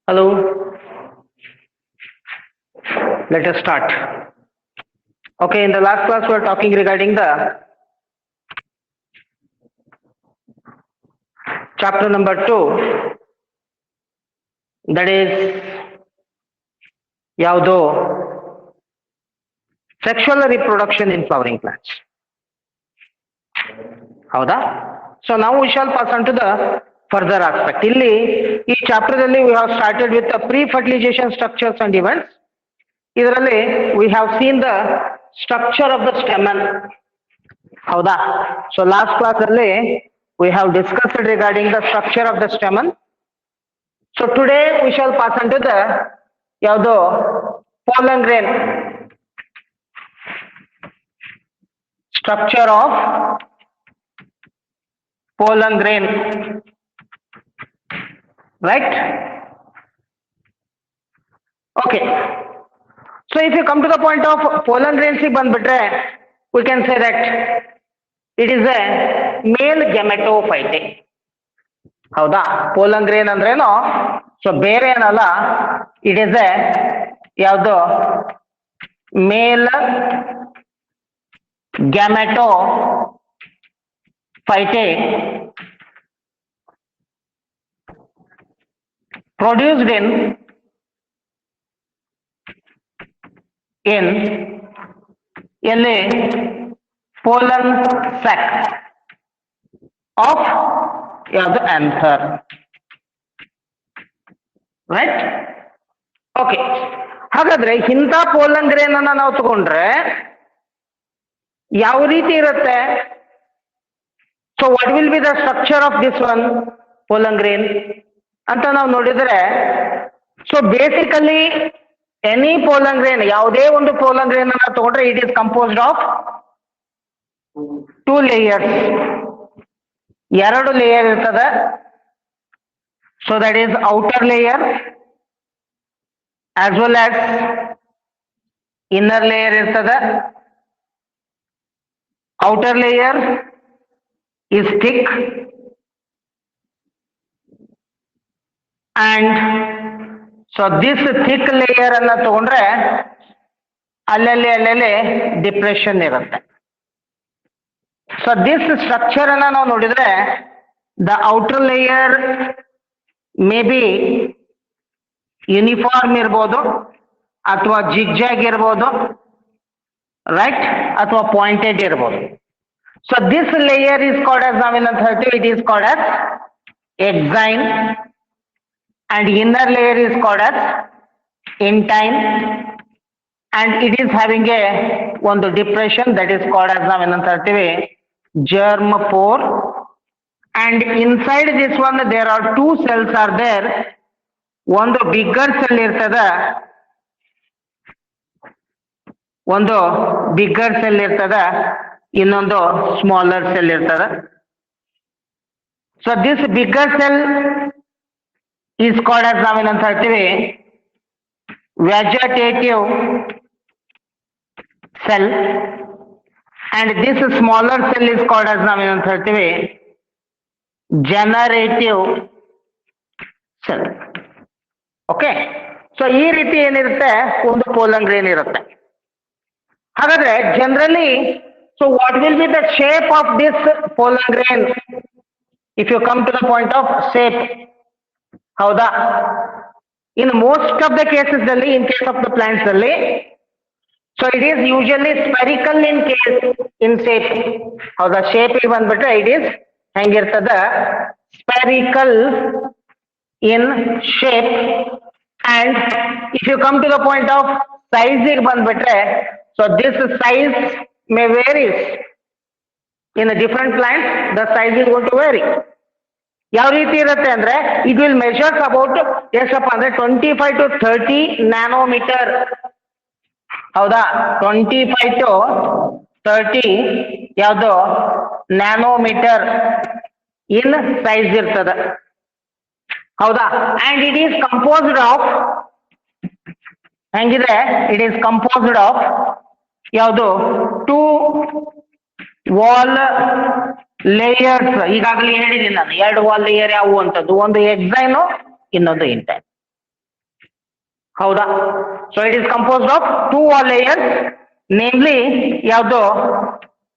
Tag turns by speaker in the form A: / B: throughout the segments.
A: Hello. Let us start. Okay, in the last class we were talking regarding the chapter number 2, that is yaudo sexual reproduction in flowering plants. ಹೌದಾ? So now we shall pass on to the further aspect. ಇಲ್ಲಿ ಈ chapter ಅಲ್ಲಿ we have started with the pre-fertilization structures and events. ಇದರಲ್ಲಿ we have seen the structure of the stamen. ಹೌದಾ? So last class ಅಲ್ಲಿ we have discussed regarding the structure of the stamen. So today we shall pass on to the ಯಾವುದು pollen grain. Structure of pollen grain, right? Okay, so if you come to the point of pollen grains bandbitre, we can say that it is a male gametophyte. ಹೌದಾ? pollen grain ಅಂದ್ರೇನು? So ಬೇರೆ ಏನಲ್ಲ, it is a ಯಾವುದು male gametophyte produced in ಎಲ್ಲಿ pollen sac of ಯಾವುದು anther, right? Okay, ಹಾಗಾದ್ರೆ ಇಂಥ pollen grain ಅನ್ನ ನಾವು ತಗೊಂಡ್ರೆ ಯಾವ ರೀತಿ ಇರುತ್ತೆ? So what will be the structure of this one pollen grain ಅಂತ ನಾವು ನೋಡಿದ್ರೆ, so basically any pollen grain, ಯಾವುದೇ ಒಂದು pollen grain ಅನ್ನ ತಗೊಂಡ್ರೆ it is composed of 2 layers, 2 layer ಇರ್ತದೆ. So that is outer layer as well as inner layer ಇರ್ತದೆ. outer layer is thick and so this thick layer ಅನ್ನ ತಗೊಂಡ್ರೆ ಅಲ್ಲಲ್ಲಿ depression ಇರುತ್ತೆ. ಸೊ ದಿಸ್ ಸ್ಟ್ರಕ್ಚರ್ ಅನ್ನ ನಾವು ನೋಡಿದ್ರೆ the outer layer may be uniform ಇರ್ಬೋದು ಅಥವಾ ಜಿಗ್ಜಾಗ್ ಇರ್ಬೋದು, ರೈಟ್, ಅಥವಾ ಪಾಯಿಂಟೆಡ್ ಇರ್ಬೋದು. So this layer is called as, ನಾವೇನಂತ ಹೇಳ್ತೀವಿ, it is called as exine and inner layer is called as intine and it is having a one depression that is called as ನಾವೇನಂತ ಹೇಳ್ತೀವಿ germ pore, and inside this one there are 2 cells are there. ಒಂದು bigger cell ಇರ್ತದೆ, ಒಂದು bigger cell ಇರ್ತದೆ, ಇನ್ನೊಂದು smaller cell ಇರ್ತದೆ. So this bigger cell is called as ನಾವೇನಂತ ಹೇಳ್ತೀವಿ vegetative cell and this smaller cell is called as ನಾವೇನಂತ ಹೇಳ್ತೀವಿ generative cell. ಓಕೆ, ಸೊ ಈ ರೀತಿ ಏನಿರುತ್ತೆ, ಒಂದು pollen grain ಇರುತ್ತೆ. ಹಾಗಾದ್ರೆ generally, so what will be the shape of this pollen grain if you come to the point of shape? ಹೌದಾ? In most of the cases ಅಲ್ಲಿ, in case of the plants ಅಲ್ಲಿ, so it is usually spherical in case in shape. ಹೌದಾ? Shape ಬಂದ್ಬಿಟ್ರೆ it is ಹೆಂಗಿರ್ತದ, spherical in shape. And if you come to the point of size ಬಂದ್ಬಿಟ್ರೆ, so this size may varies in different plants, the size is going to vary. ಯಾವ ರೀತಿ ಇರುತ್ತೆ ಅಂದ್ರೆ, it will measures about ಎಷ್ಟಪ್ಪ ಅಂದ್ರೆ 25 to 30 nanometre. ಹೌದಾ? 25 to 30 ಯಾವುದು nanometre in size ಇರ್ತದೆ. ಹೌದಾ? And it is composed of, ಹೆಂಗಿದೆ, ಇಟ್ ಈಸ್ ಕಂಪೋಸ್ಡ್ ಆಫ್ ಯಾವುದು 2 ವಾಲ್ ಲೇಯರ್ಸ್ ಈಗಾಗಲೇ ಹೇಳಿದ್ದೀನಿ ನಾನು, ಎರಡು ವಾಲ್ ಲೇಯರ್ ಯಾವುವು ಅಂತದ್ದು, ಒಂದು ಎಕ್ಸೈನು, ಇನ್ನೊಂದು ಇಂಟೈನ್. ಹೌದಾ? So it is composed of two wall layers, namely ಯಾವುದು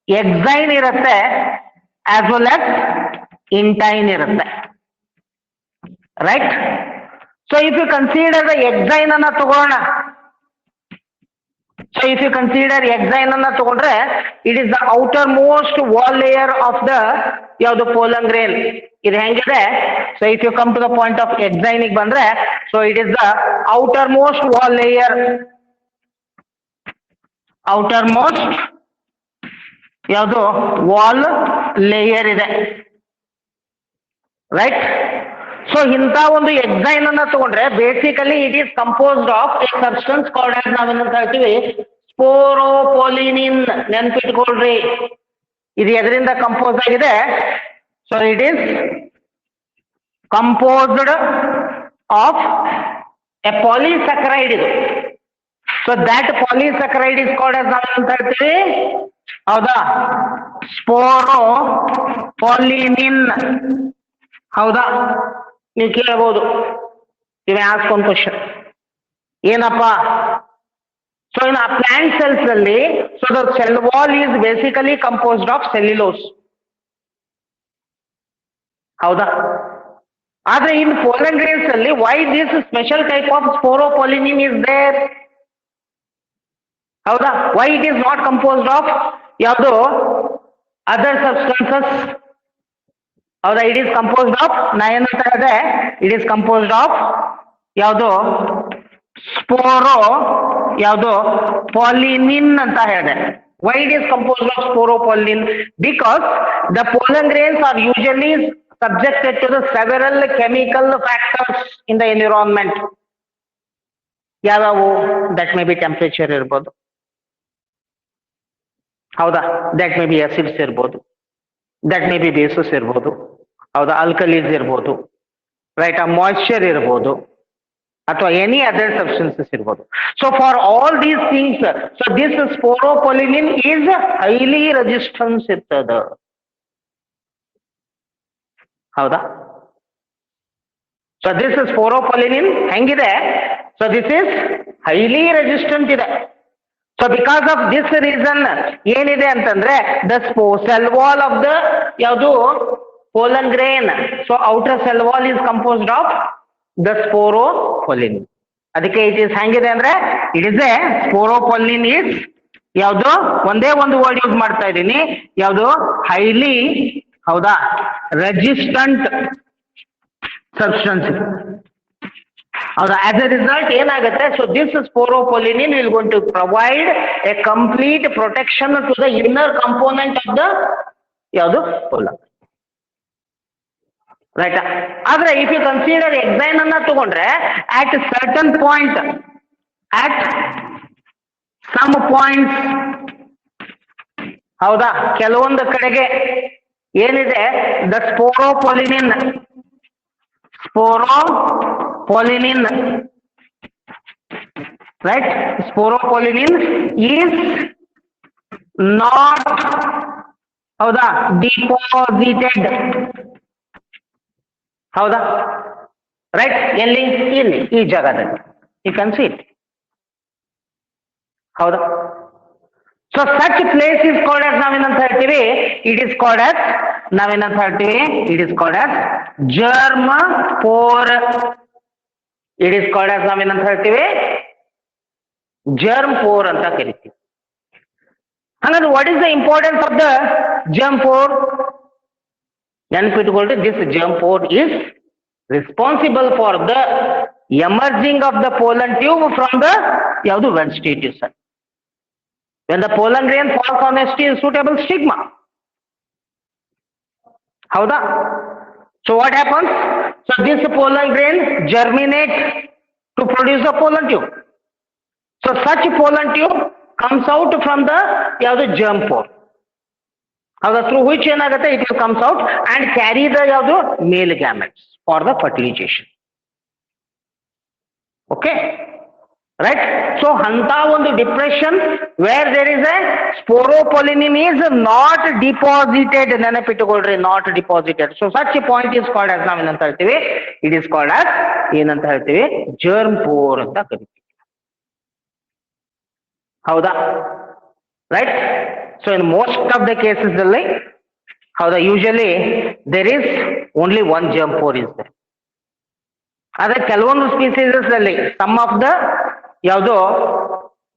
A: ಎಕ್ಸೈನ್ ಇರುತ್ತೆ ಆಸ್ ವೆಲ್ ಆಸ್ ಇಂಟೈನ್ ಇರುತ್ತೆ. Right? So if you consider the exine ಅನ್ನ ತಗೋಣ. So if you consider exine ಅನ್ನ ತಗೊಂಡ್ರೆ it is the outermost wall layer of the ಯಾವುದು pollen grain. ಇದು ಹೆಂಗಿದೆ? So if you come to the point of exine ಬಂದ್ರೆ, so it is the outermost wall layer, outer most ಯಾವುದು wall layer ಇದೆ. Right? So ಇಂಥ ಒಂದು exine ಅನ್ನ ತಗೊಂಡ್ರೆ basically it is composed of a substance called as ನಾವೇನಂತ ಹೇಳ್ತೀವಿ sporopollenin. ನೆನ್ಪಿಟ್ಕೊಳ್ರಿ, ಇದು ಎದರಿಂದ ಕಂಪೋಸ್ ಆಗಿದೆ? So it is composed of a polysaccharide. ಇದು so that polysaccharide is called as ನಾವೇನಂತ ಹೇಳ್ತೀವಿ? ಹೌದಾ? ಸ್ಪೋರೋಪೊಲಿನಿನ್. ಹೌದಾ? ನೀವು ಕೇಳಬಹುದು, ನೀವು ಆಸ್ಕ್ ಒನ್ ಕ್ವಶನ್, ಏನಪ್ಪ? ಸೊ ಇನ್ ಆ ಪ್ಲಾಂಟ್ ಸೆಲ್ಸ್ ಅಲ್ಲಿ, so the cell wall is basically composed of cellulose. ಹೌದಾ? ಆದ್ರೆ ಇನ್ ಪೋಲನ್ ಗ್ರೇನ್ಸ್ ಅಲ್ಲಿ why this special type of sporopollenin is there? ಹೌದಾ? Why it is not composed of ಯಾವುದು other substances? ಹೌದಾ? It is composed of, ನಾ ಏನಂತ ಹೇಳಿದೆ, it is composed of ಯಾವುದು ಸ್ಪೋರೋ ಯಾವುದು ಪಾಲಿನಿನ್ ಅಂತ ಹೇಳಿದೆ. Why it is composed of sporopollenin? Because the pollen grains are usually subjected to the several chemical factors in the environment. ಯಾವ್ಯಾವು? That may be temperature ಇರ್ಬೋದು. ಹೌದಾ? ದಟ್ ಮೇ ಬಿ ಆಸಿಡ್ಸ್ ಇರ್ಬೋದು, that may be bases ಇರ್ಬೋದು. ಹೌದಾ? Alkalis ಇರ್ಬೋದು. Right? ಆ moisture ಇರ್ಬೋದು, ಅಥವಾ ಎನಿ ಅದರ್ ಸಬ್ಸ್ಟೆನ್ಸಸ್ ಇರ್ಬೋದು. So for all these things, so this sporopollenin is highly resistance ಇರ್ತದ. ಹೌದಾ? ಸೊ ದಿಸ್ ಸ್ಪೋರೋಪೊಲಿನಿನ್ ಹೆಂಗಿದೆ? So this is highly resistant ಇದೆ. So because of this reason ಏನಿದೆ ಅಂತಂದ್ರೆ the cell wall of the ಯಾವುದು pollen grain, so outer cell wall is composed of the sporopollenin. ಅದಕ್ಕೆ it is ಹೆಂಗಿದೆ ಅಂದ್ರೆ it is a sporopollenin is ಯಾವುದು, ಒಂದೇ ಒಂದು ವರ್ಡ್ ಯೂಸ್ ಮಾಡ್ತಾ ಇದ್ದೀನಿ, ಯಾವುದು ಹೈಲಿ, ಹೌದಾ, ರೆಸಿಸ್ಟೆಂಟ್ ಸಬ್ಸ್ಟೆನ್ಸ್. ಹೌದಾ? ಆಸ್ ಎ ರಿಸಲ್ಟ್ ಏನಾಗುತ್ತೆ? So this sporopollenin will going to provide a complete protection to the inner component of the ಯಾವುದು ಪೋಲನ್. ರೈಟ್? ಆದ್ರೆ ಇಫ್ ಯು ಕನ್ಸಿಡರ್ ಎಕ್ಸೈನ್ ಅನ್ನ ತಗೊಂಡ್ರೆ at certain point, at some points, ಹೌದಾ, ಕೆಲವೊಂದು ಕಡೆಗೆ ಏನಿದೆ the sporopollenin, sporopollenin, right, sporopollenin is not, ಹೌದಾ, deposited. ಹೌದಾ? ರೈಟ್? ಎಲ್ಲಿ? ಇಲ್ಲಿ, ಈ ಜಾಗದಲ್ಲಿ. You can see it. ಹೌದಾ? So such place is called as ನಾವೇನಂತ ಹೇಳ್ತೀವಿ? ಇಟ್ ಇಸ್ ಕಾಲ್ಡ್ ಆಸ್, ನಾವೇನಂತ ಹೇಳ್ತೀವಿ? It is called as germ pore. It is called as ನಾವೇನಂತ ಹೇಳ್ತೀವಿ? ಜರ್ಮ್ ಪೋರ್ ಅಂತ ಕರಿತೀವಿ. ಹಂಗಂದ್ರೆ what is the importance of the germ pore? ನೆನಪಿಟ್ಕೊಳ್ರಿ, this germ pore is responsible for the emerging of the pollen tube from the ಯಾವುದು vegetative cell. When the pollen grain falls on a suitable stigma. Howda? So what happens? So this pollen grain germinates to produce a pollen tube. So such pollen tube comes out from the germ pore. Howda? Through which it comes out and carry the male gametes for the fertilization. Okay? Right. So ಅಂತ ಒಂದು depression where there is a sporopollenin is not deposited, ನೆನಪಿಟ್ಟುಕೊಳ್ರಿ, not deposited. So such point is called as ನಾವೇನಂತ ಹೇಳ್ತೀವಿ, it is called as ಏನಂತ ಹೇಳ್ತೀವಿ, germ pore ಅಂತ ಕರಿತೀವಿ. ಹೌದಾ? Right. So in most of the cases ಅಲ್ಲಿ, ಹೌದಾ, usually there is only one germ pore is there. ಆದ್ರೆ ಕೆಲವೊಂದು ಸ್ಪೀಸೀಸಸ್ ಅಲ್ಲಿ, ಸಮ್ ಆಫ್ ದ ಯಾವುದು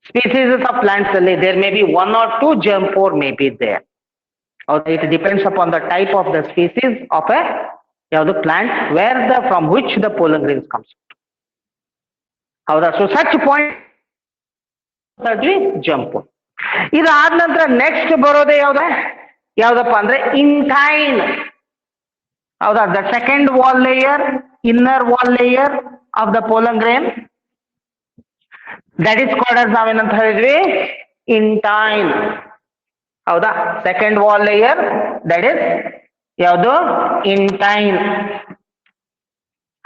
A: ಸ್ಪೀಸೀಸಸ್ ಆಫ್ ಪ್ಲಾಂಟ್ಸ್ ಅಲ್ಲಿ there may be one or two germ pore may be there. ಹೌದಾ? It depends upon the type of the species of a ಯಾವುದು plant where the from which the pollen grains comes. ಹೌದಾ? So such point germ pore. ಇದಾದ ನಂತರ next ಬರೋದೇ ಯಾವ್ದಪ್ಪ ಅಂದ್ರೆ intine. ಹೌದಾ? The second wall layer, inner wall layer of the pollen grain, that is called as ನಾವೇನಂತ ಹೇಳಿದ್ವಿ, intine. ಹೌದಾ? Second wall layer that is ಯಾವುದು, ಇಂಟೈನ್.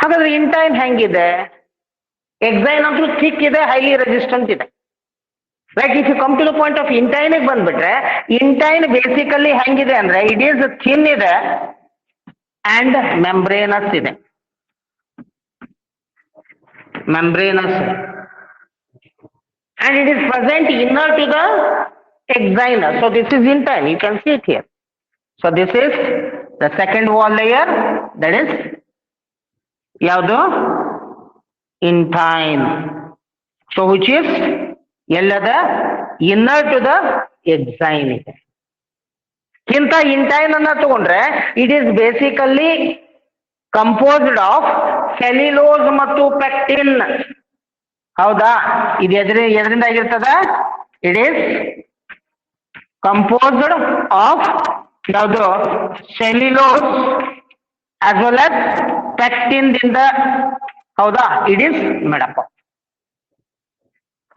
A: ಹಾಗಾದ್ರೆ ಇಂಟೈನ್ ಹೆಂಗಿದೆ? ಎಕ್ಸೈನ್ ಅಂತೂ ಥಿಕ್ ಇದೆ, ಹೈಲಿ ರೆಸಿಸ್ಟೆಂಟ್ ಇದೆ. Right. If you come to the point of intine ಬಂದ್ಬಿಟ್ರೆ, ಇಂಟೈನ್ ಬೇಸಿಕಲಿ ಹೆಂಗಿದೆ ಅಂದ್ರೆ ಇಟ್ ಈಸ್ ಥಿನ್ ಇದೆ ಅಂಡ್ ಮೆಂಬ್ರೇನಸ್ ಇದೆ. membranous, and it is present inner to the exine. So this is intine, you can see it here. So this is the second wall layer, that is yavdu, intine. So which is ellada inner to the exine. Kinta intine anna tagondre, it is basically composed of cellulose ಮತ್ತು pectin. ಹೌದಾ? ಇದು ಎದರಿಂದ ಆಗಿರ್ತದ? It is composed of ಯಾವುದು, cellulose as well as pectin ದಿಂದ. ಹೌದಾ? It is made up.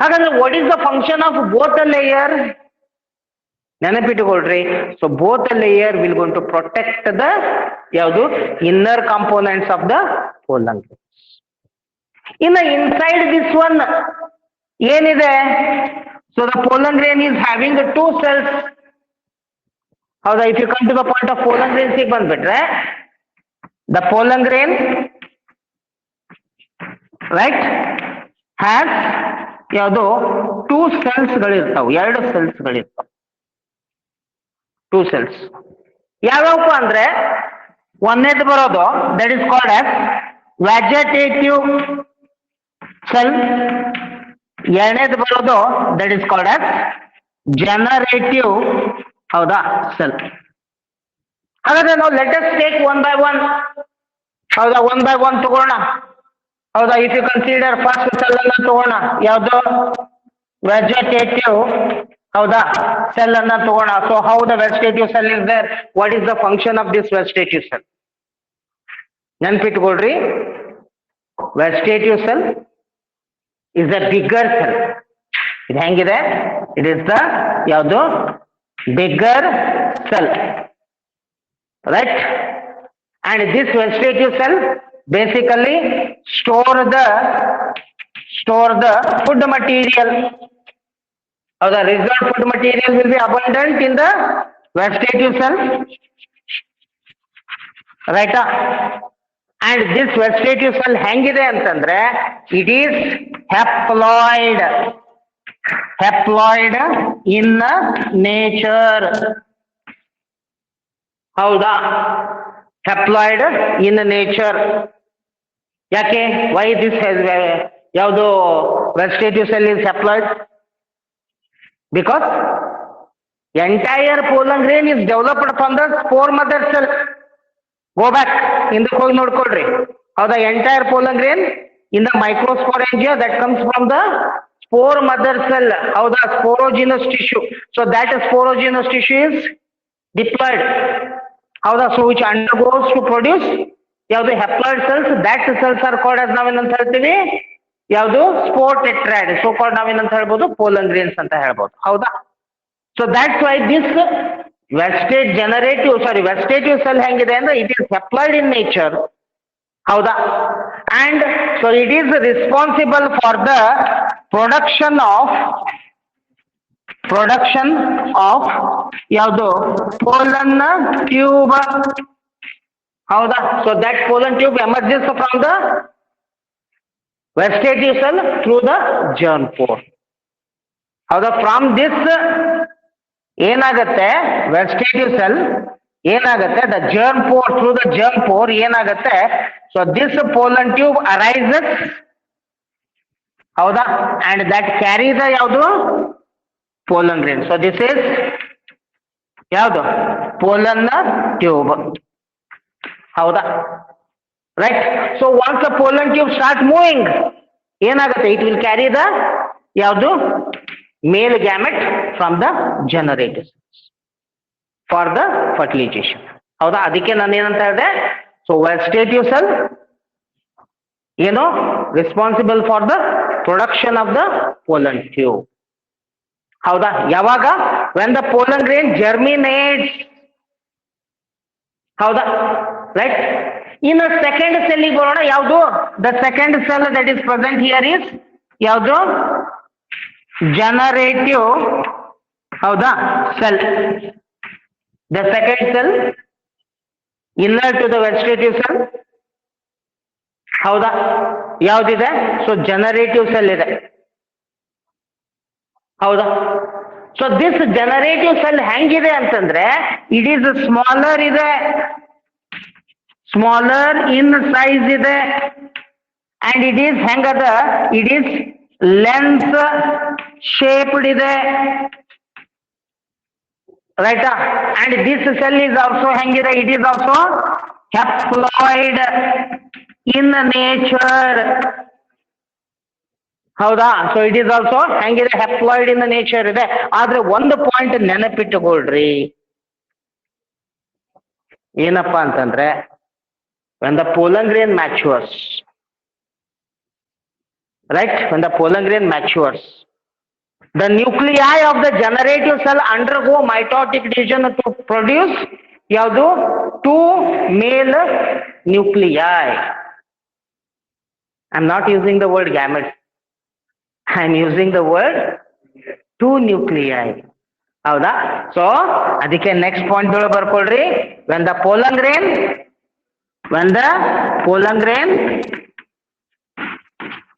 A: ಹಾಗಾದ್ರೆ what is the function of both layer? ನೆನಪಿಟ್ಟುಕೊಳ್ರಿ. So both layer will gone to protect the ಯಾವುದು, inner components of the pollen grain. ಇನ್ನು inside this one ಏನಿದೆ? So the pollen grain is having two cells. ಹೌದಾ? If you come to the point of pollen grains ಬಂದ್ಬಿಟ್ರೆ, the pollen grain right has ಯಾವುದು, two cells ಗಳಿರ್ತಾವ, ಎರಡು cells ಗಳಿರ್ತಾವ, two cells. ಯಾವ್ಯಾವಪ್ಪ ಅಂದ್ರೆ, ಒಂದೇದು ಬರೋದು that is called as vegetative cell, ಎರಡನೇದು ಬರೋದು that is called as generative. ಹೌದಾ? ಸೆಲ್. ಹಾಗಾದ್ರೆ ನಾವು let us take one by one. ಹೌದಾ? ಒನ್ ಬೈ ಒನ್ ತಗೋಣ. ಹೌದಾ? If you consider first cell ಅನ್ನ ತಗೋಣ, ಯಾವುದು, ವೆಜೆಟೇಟಿವ್. ಹೌದಾ? ಸೆಲ್ ಅನ್ನ ತಗೋಣ. So how the vegetative cell is there, what is the function of this vegetative cell? ನೆನ್ಪಿಟ್ಕೊಳ್ರಿ, vegetative cell is the bigger cell. ಇದು ಹೆಂಗಿದೆ? ಇಟ್ ಇಸ್ ದ ಯಾವುದು, bigger cell, right. And this vegetative cell basically store the food material. The result food material will be abundant in the vegetative cell, right? And this vegetative cell hangide antandre, it is haploid in nature. Howda? Haploid in nature. Yake? Why this has yavdu vegetative cell is haploid? Because entire pollen grain is developed from the spore mother cell. Go back in the hogi nodkodri. How the entire pollen grain in the microsporangia that comes from the spore mother cell. How the sporogenous tissue. So that sporogenous tissue is diploid. How the so which undergoes to produce the haploid cells. That cells are called as navenanta heltivi. ಯಾವುದು, spore ಟೆಟ್ರಾಯ್ಡ್. So called ನಾವೇನಂತ ಹೇಳ್ಬೋದು, pollen grains ಅಂತ ಹೇಳ್ಬೋದು. ಹೌದಾ? So that's why this vegetative cell ಹೆಂಗಿದೆ ಅಂದ್ರೆ, it is haploid in nature ಹೌದಾ? And so it is responsible for the production of ಯಾವುದು pollen tube. ಹೌದಾ? So that pollen tube emerges from the vegetative cell through the germ pore. ಹೌದಾ? From this ಏನಾಗತ್ತೆ vegetative cell ಏನಾಗತ್ತೆ the germ pore through the germ pore ಏನಾಗತ್ತೆ so this pollen tube arises. ಹೌದಾ? And that carry the ಯಾವುದು pollen grain. So this is ಯಾವುದು pollen tube. ಹೌದಾ? Right. So once the pollen tube start moving ಏನಾಗುತ್ತೆ it will carry the ಯಾವುದು male gamete from the generative for the fertilization. ಹೌದಾ? ಅದಕ್ಕೆ ನಾನು ಏನಂತ ಹೇಳಿದೆ ಸೊ ವೆಜಿಟೇಟಿವ್ ಸೆಲ್ ಏನು responsible for the production of the pollen tube. ಹೌದಾ? ಯಾವಾಗ when the pollen grain germinates. ಹೌದಾ? ರೈಟ್. ಇನ್ನು ಸೆಕೆಂಡ್ ಸೆಲ್ ಬರೋಣ. ಯಾವುದು the second cell that is present here is ಯಾವುದು ಜನರೇಟಿವ್. ಹೌದಾ? Cell. The second cell inner to the vegetative cell. ಹೌದಾ? ಯಾವ್ದಿದೆ ಸೊ ಜನರೇಟಿವ್ ಸೆಲ್ ಇದೆ. ಹೌದಾ? ಸೊ ದಿಸ್ ಜನರೇಟಿವ್ ಸೆಲ್ ಹೆಂಗಿದೆ ಅಂತಂದ್ರೆ ಇಟ್ ಈಸ್ ಸ್ಮಾಲರ್ ಇದೆ, ಸ್ಮಾಲರ್ ಇನ್ ಸೈಜ್ ಇದೆ, ಅಂಡ್ ಇಟ್ ಈಸ್ ಹೆಂಗದ ಇಟ್ ಈಸ್ ಲೆನ್ಸ್ ಶೇಪ್ಡ್ ಇದೆ. ರೈಟಾ? And this cell is also ಹೆಂಗಿದೆ it is also haploid in nature. ಹೌದಾ? ಸೊ ಇಟ್ ಈಸ್ ಆಲ್ಸೋ ಹೆಂಗಿದೆ ಹ್ಯಾಪ್ಲಾಯ್ಡ್ ಇನ್ ನೇಚರ್ ಇದೆ. ಆದ್ರೆ ಒಂದು ಪಾಯಿಂಟ್ ನೆನಪಿಟ್ಟುಕೊಳ್ರಿ. ಏನಪ್ಪಾ ಅಂತಂದ್ರೆ when the pollen grain matures, right, when the pollen grain matures, the nuclei of the generative cell undergo mitotic division to produce ಯಾವುದು two male nuclei. I'm not using the word gamete, I'm using the word two nuclei. ಹೌದಾ? So ಅದಕ್ಕೆ next point ಒಳಗೆ ಬರ್ಕೊಳ್ರಿ. when the pollen grain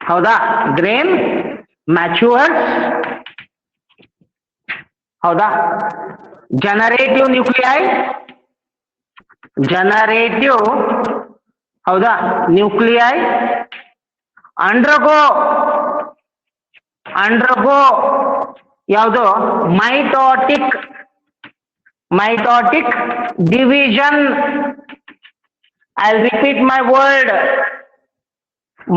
A: ಹೌದಾ grain ಮ್ಯಾಚೂರ್ಸ್. ಹೌದಾ? Generative ಹೌದಾ nuclei undergo ಯಾವುದು ಮೈಟೋಟಿಕ್ division. I'll repeat my word,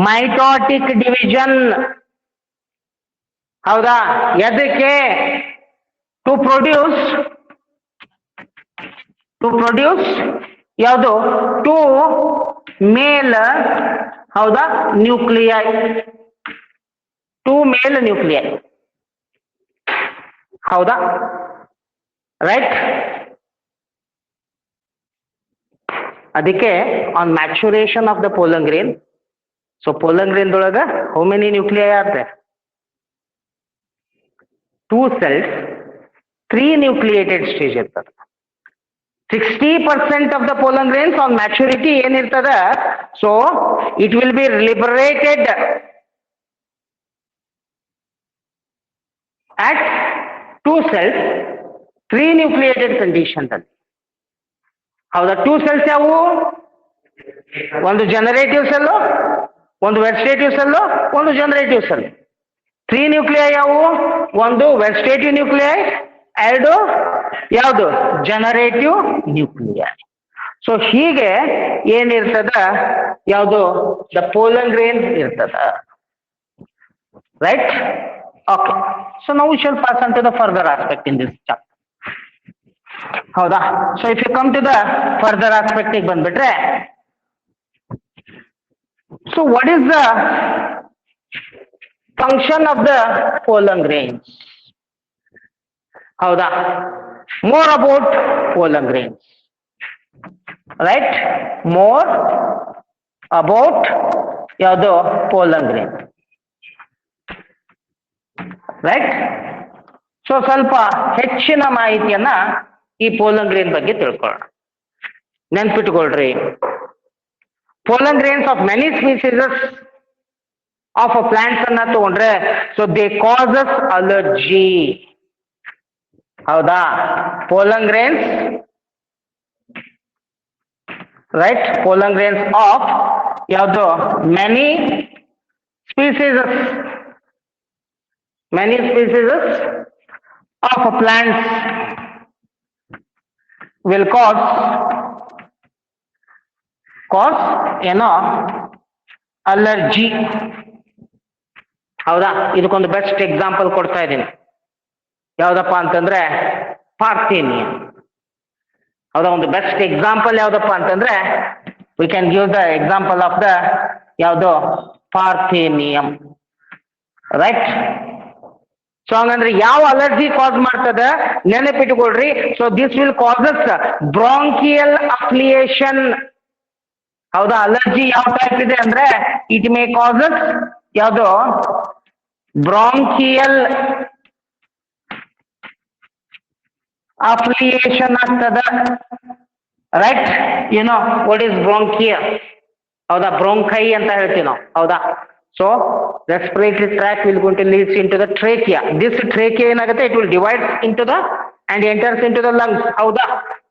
A: mitotic division. ಹೌದಾ? ಎದಕ್ಕೆ? to produce ಯಾವುದು two male. ಹೌದಾ? Nuclei, two male nuclei. ಹೌದಾ? ರೈಟ್. ಅದಕ್ಕೆ on maturation of the pollen grain, so pollen grain ದೊಳಗ how many nuclei are there? two cells, three nucleated stage ಇರ್ತದೆ. 60% of the pollen grains on maturity ಏನಿರ್ತದ so it will B liberated at two cells, three nucleated condition ಅಲ್ಲಿ. ಹೌದಾ? Two cells ಯಾವುವು? ಒಂದು generative cell, ಒಂದು vegetative cell, ಒಂದು generative cell. Three nuclei ಯಾವುವು? ಒಂದು ವೆಜಿಟೇಟಿವ್ ನ್ಯೂಕ್ಲಿಯೈ, ಎರಡು ಯಾವುದು ಜನರೇಟಿವ್ ನ್ಯೂಕ್ಲಿಯೈ. ಸೊ ಹೀಗೆ ಏನಿರ್ತದ ಯಾವುದು ದ ಪೋಲನ್ ಗ್ರೇನ್ ಇರ್ತದ. ರೈಟ್? ಓಕೆ. ಸೊ ನಾವು shall pass on to the further aspect in this chapter. ಹೌದಾ? So if you come to the further aspect ಬಂದ್ಬಿಟ್ರೆ so what is the function of the pollen grains? ಹೌದಾ? More about pollen grains, right? More about ಯಾವುದು pollen grain, right. So ಸ್ವಲ್ಪ ಹೆಚ್ಚಿನ ಮಾಹಿತಿಯನ್ನ ಈ pollen grain ಬಗ್ಗೆ ತಿಳ್ಕೊಳ್ಳೋಣ. ನೆನ್ಪಿಟ್ಕೊಳ್ರಿ, pollen grains of many species of plants ಅನ್ನ ತಗೊಂಡ್ರೆ ಸೊ ದೇ ಕಾಸಸ್ ಅಲರ್ಜಿ. ಹೌದಾ? Pollen grains, right, pollen grains of ಯಾವುದು many species of plants will cause ಏನೋ ಅಲರ್ಜಿ. ಹೌದಾ? ಇದಕ್ಕೊಂದು ಬೆಸ್ಟ್ ಎಕ್ಸಾಂಪಲ್ ಕೊಡ್ತಾ ಇದ್ದೀನಿ. ಯಾವ್ದಪ್ಪ ಅಂತಂದ್ರೆ ಪಾರ್ಥೇನಿಯಂ. ಹೌದಾ? ಒಂದು ಬೆಸ್ಟ್ ಎಕ್ಸಾಂಪಲ್ ಯಾವ್ದಪ್ಪ ಅಂತಂದ್ರೆ we can give the example of the ಯಾವ್ದು ಪಾರ್ಥೇನಿಯಂ, ರೈಟ್. ಸೊ ಹಂಗಂದ್ರೆ ಯಾವ ಅಲರ್ಜಿ ಕಾಸ್ ಮಾಡ್ತದ ನೆನಪಿಟ್ಕೊಳ್ರಿ. So this will causes bronchial affliction. ಹೌದಾ? ಅಲರ್ಜಿ ಯಾವ ಟೈಪ್ ಇದೆ ಅಂದ್ರೆ ಇಟ್ ಮೇ ಕಾಸಸ್ ಯಾವುದು ಬ್ರಾಂಕಿಯಲ್ ಅಫ್ಲಿಯೇಷನ್ ಆಗ್ತದ, ರೈಟ್. ಏನೋ ವಾಟ್ ಈಸ್ ಬ್ರಾಂಕಿಯ? ಹೌದಾ? ಬ್ರೋಂಕೈ ಅಂತ ಹೇಳ್ತೀವಿ ನಾವು. ಹೌದಾ? So respiratory tract will going to leads into the trachea. This trachea ಏನಾಗುತ್ತೆ, it will divide into the and enters into the lungs. ಹೌದಾ?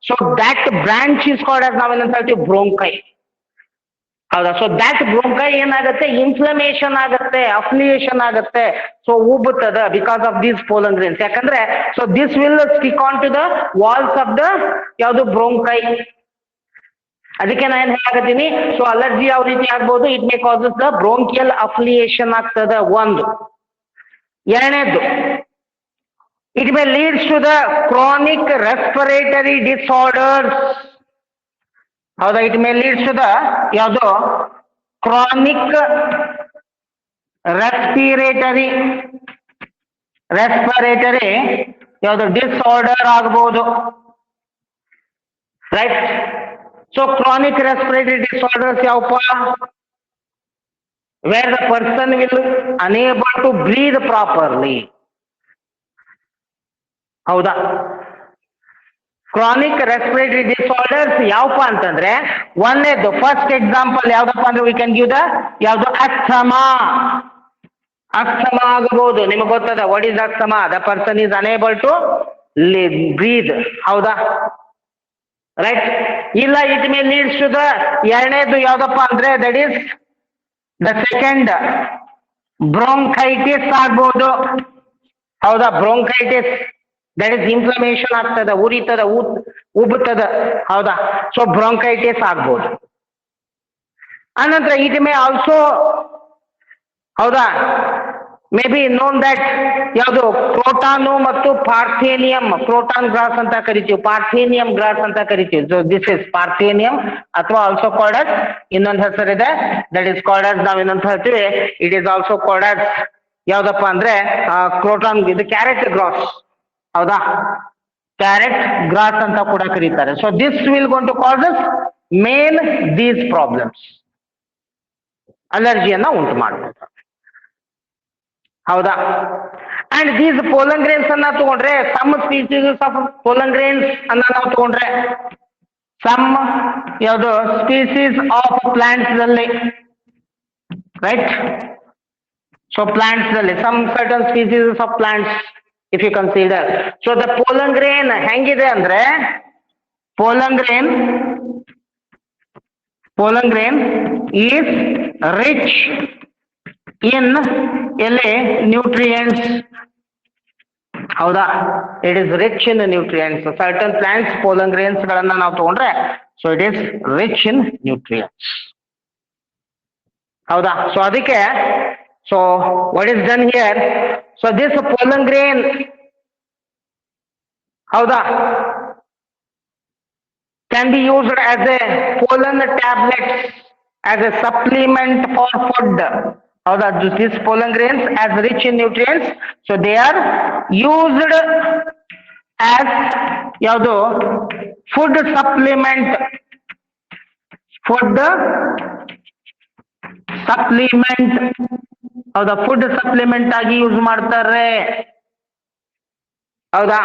A: So that branch is called as ನಾವೇನಂತ ಹೇಳ್ತೀವಿ bronchi. ಹೌದಾ? ಸೊ that bronchi ಏನಾಗುತ್ತೆ, inflammation ಆಗುತ್ತೆ, affliction ಆಗುತ್ತೆ, so ಉಬ್ಬುತ್ತದೆ because of these pollen grains. ಯಾಕಂದ್ರೆ so this will stick on to the walls of the ಯಾವುದು ಬ್ರೋಂಕೈ. ಅದಕ್ಕೆ ನಾನು ಹೇಳಕತ್ತೀನಿ, ಸೊ ಅಲರ್ಜಿ ಯಾವ ರೀತಿ ಆಗ್ಬೋದು, it may causes the bronchial affliction ಆಗ್ತದ ಒಂದು. ಎರಡನೇದು, it may leads to the chronic respiratory disorders. ಹೌದಾ? It may leads to the ಯಾವುದು ಕ್ರಾನಿಕ್ ರೆಸ್ಪಿರೇಟರಿ ಯಾವುದು ಡಿಸಾರ್ಡರ್ ಆಗ್ಬೋದು, right. So chronic respiratory disorders ಯಾವಪ್ಪ? where the person will unable to breathe properly. ಹೌದಾ? Chronic respiratory disorders ಯಾವಪ್ಪ ಅಂತಂದ್ರೆ ಒಂದೇದು first example ಯಾವ್ದಪ್ಪ ಅಂದ್ರೆ ವಿ ಕ್ಯಾನ್ ಗಿವ್ ದ ಯಾವ್ದು ಅಸ್ಥಮಾ ಆಗಬಹುದು. ನಿಮಗೆ ಗೊತ್ತದ what is asthma? The person is unable to breathe. ಹೌದಾ? ರೈಟ್. ಇಲ್ಲ it may leads to the ಎರಡನೇದು ಯಾವ್ದಪ್ಪ ಅಂದ್ರೆ that is the second bronchitis ಆಗ್ಬೋದು. ಹೌದಾ? ಬ್ರೋಂಕೈಟಿಸ್ ದಟ್ ಈಸ್ ಇನ್ಫ್ಲಮೇಷನ್ ಆಗ್ತದ, ಉರಿತದ, ಉಬ್ಬುತ್ತದ. ಹೌದಾ? ಸೊ ಬ್ರೋಂಕೈಟಿಸ್ ಆಗ್ಬೋದು. ಅನಂತರ ಇಟ್ ಮೇ ಆಲ್ಸೋ ಹೌದಾ ಮೇ ಬಿ ನೋನ್ ದಟ್ ಯಾವುದು ಕ್ರೋಟಾನು ಮತ್ತು ಪಾರ್ಥೇನಿಯಂ, ಕ್ರೋಟಾನ್ ಗ್ರಾಸ್ ಅಂತ ಕರಿತೀವಿ, ಪಾರ್ಥೇನಿಯಂ ಗ್ರಾಸ್ ಅಂತ ಕರಿತೀವಿ. ಸೊ ದಿಸ್ ಇಸ್ ಪಾರ್ಥೇನಿಯಂ ಅಥವಾ ಆಲ್ಸೋ ಕಾಲ್ಡ್ ಆಸ್ ಇನ್ನೊಂದು ಹೆಸರಿದೆ, ದಟ್ ಇಸ್ ಕಾಲ್ಡ್ ಆಸ್ ನಾವೇನಂತ ಹೇಳ್ತೀವಿ, it is also called as ಯಾವ್ದಪ್ಪ ಅಂದ್ರೆ ಕ್ರೋಟಾನ್, ಇದು ಕ್ಯಾರೆಟ್ ಗ್ರಾಸ್. ಹೌದಾ? ಕ್ಯಾರೆಟ್ ಗ್ರಾಸ್ ಅಂತ ಕೂಡ ಕರೀತಾರೆ. So this will gone to causes main these problems, ಅಲರ್ಜಿಯನ್ನ ಉಂಟು ಮಾಡ್ಬೋದು. ಹೌದಾ? ಅಂಡ್ ದೀಸ್ ಪೋಲನ್ ಗ್ರೇನ್ಸ್ ಅನ್ನ ತಗೊಂಡ್ರೆ some species of pollen grains ಅನ್ನ ನಾವು ತಗೊಂಡ್ರೆ ಸಮ್ ಯಾವುದು ಸ್ಪೀಸೀಸ್ ಆಫ್ ಪ್ಲಾಂಟ್ಸ್ ಅಲ್ಲಿ, ರೈಟ್. ಸೊ ಪ್ಲಾಂಟ್ಸ್ ಅಲ್ಲಿ some certain species of plants if you consider. So the pollen grain ಹೆಂಗಿದೆ ಅಂದ್ರೆ pollen grain is rich in ಎಲ್ಲಿ ನ್ಯೂಟ್ರಿಯೆಂಟ್ಸ್. ಹೌದಾ? It is rich in nutrients. Certain plants pollen grains ಗಳನ್ನ ನಾವು ತಗೊಂಡ್ರೆ so it is rich in nutrients. ಹೌದಾ? So ಅದಕ್ಕೆ so what is done here, so this pollen grain ಹೌದಾ can be used as a pollen tablets, as a supplement for food. ಹೌದಾ? these pollen grains as rich in nutrients, so they are used as ಯಾವುದು food supplement supplement, ಹೌದಾ, food supplement ಆಗಿ use ಮಾಡ್ತಾರೆ. ಹೌದಾ,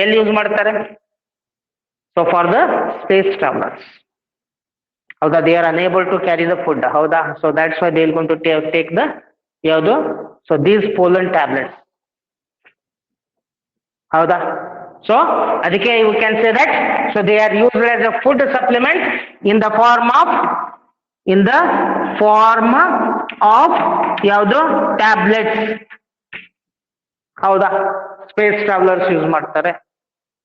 A: ಎಲ್ಲಿ use ಮಾಡ್ತಾರೆ? So for the space travelers. ಹೌದಾ, they are unable to carry the food. ಹೌದಾ, so that's why they will going to take the ಯಾವುದು? So these pollen tablets. ಹೌದಾ, ಸೊ ಅದಕ್ಕೆ you can say that so they are used as a food supplement in the form of ಯಾವುದು? Tablets. ಹೌದಾ, space travelers use ಮಾಡ್ತಾರೆ.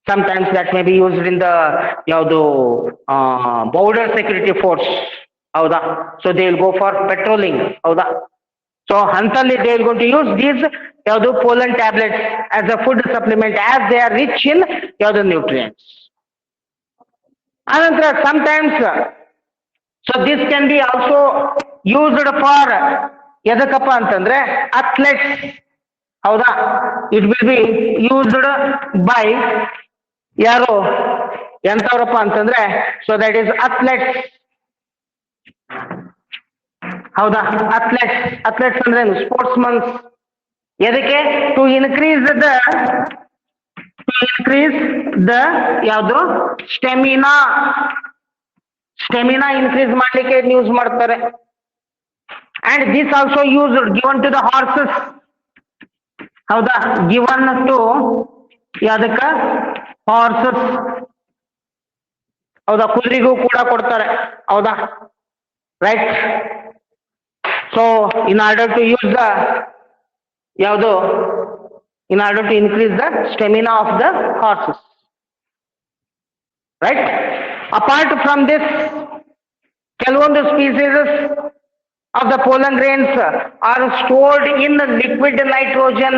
A: Sometimes that may be used in the ಯಾವುದು border security force. ಹೌದಾ, so they will go for patrolling. ಹೌದಾ, so ಅಂತಲ್ಲಿ they will going to use these ಯಾವುದು pollen tablets as a food supplement as they are rich in ಯಾವುದು nutrients. ಅನಂತರ sometimes so this can be also used for ಎದಕ್ಕಪ್ಪ ಅಂತಂದ್ರೆ athletes. ಹೌದಾ, it will be used by ಯಾರು? ಎಂತವ್ರಪ್ಪ ಅಂತಂದ್ರೆ so that is athletes. ಹೌದಾ, ಅಥ್ಲೆಟ್ಸ್ ಅಂದ್ರೆ ಸ್ಪೋರ್ಟ್ಸ್ ಮನ್ಸ್. ಎದಕ್ಕೆ? ಟು ಇನ್ಕ್ರೀಸ್ ದ ಯಾವುದು? ಸ್ಟೆಮಿನಾ ಇನ್ಕ್ರೀಸ್ ಮಾಡ್ಲಿಕ್ಕೆ ಯೂಸ್ ಮಾಡ್ತಾರೆ. And this also given to the horses. ಹೌದಾ, ಗಿವನ್ ಟು ಯಾವ್ದಕ್ಕ? ಹಾರ್ಸಸ್. ಹೌದಾ, ಕುದುರೆಗೂ ಕೂಡ ಕೊಡ್ತಾರೆ. ಹೌದಾ, right. So in order to use the ಯಾವುದು? In order to increase the stamina of the horses. Right. Apart from this, ಕೆಲವೊಂದು ಸ್ಪೀಸೀಸಸ್ of the pollen grains are stored in liquid nitrogen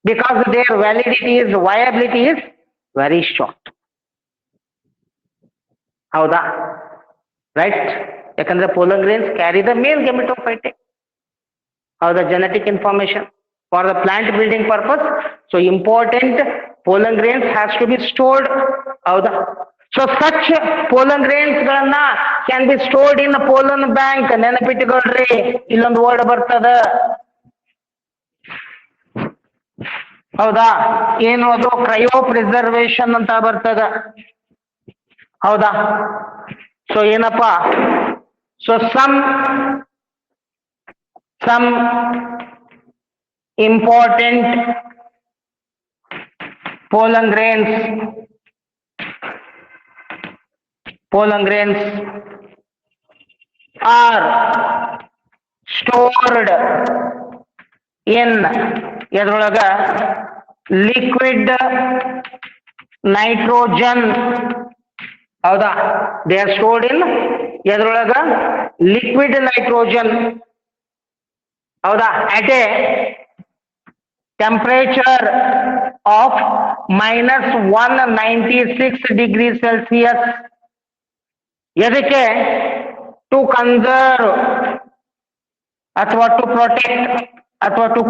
A: because their viability is very short. ಹೌದಾ, right. ಯಾಕಂದ್ರೆ pollen grains carry the male gametophyte. ಹೌದಾ, genetic information for the plant building purpose. So important pollen grains has to be stored. ಹೌದಾ, so such pollen grains ಗಳನ್ನ can be stored in pollen bank. ನೆನಪಿಟ್ಟುಕೊಳ್ರಿ, ಇಲ್ಲೊಂದು word ಬರ್ತದ. ಹೌದಾ, ಏನು ಅದು? Cryo preservation ಅಂತ ಬರ್ತದ. ಹೌದಾ, ಸೊ ಏನಪ್ಪಾ? So some important pollen grains are stored in ಎದ್ರೊಳಗ? Liquid nitrogen. ಹೌದಾ, ದೇ ಆರ್ ಸ್ಟೋರ್ಡ್ ಇನ್ ಎದ್ರೊಳಗ? Liquid nitrogen. ಹೌದಾ, at a temperature of -196 degree Celsius. ಎದಕ್ಕೆ? ಟು ಕನ್ಸರ್ವ್ ಅಥವಾ ಟು ಪ್ರೊಟೆಕ್ಟ್ ಅಥವಾ ಟು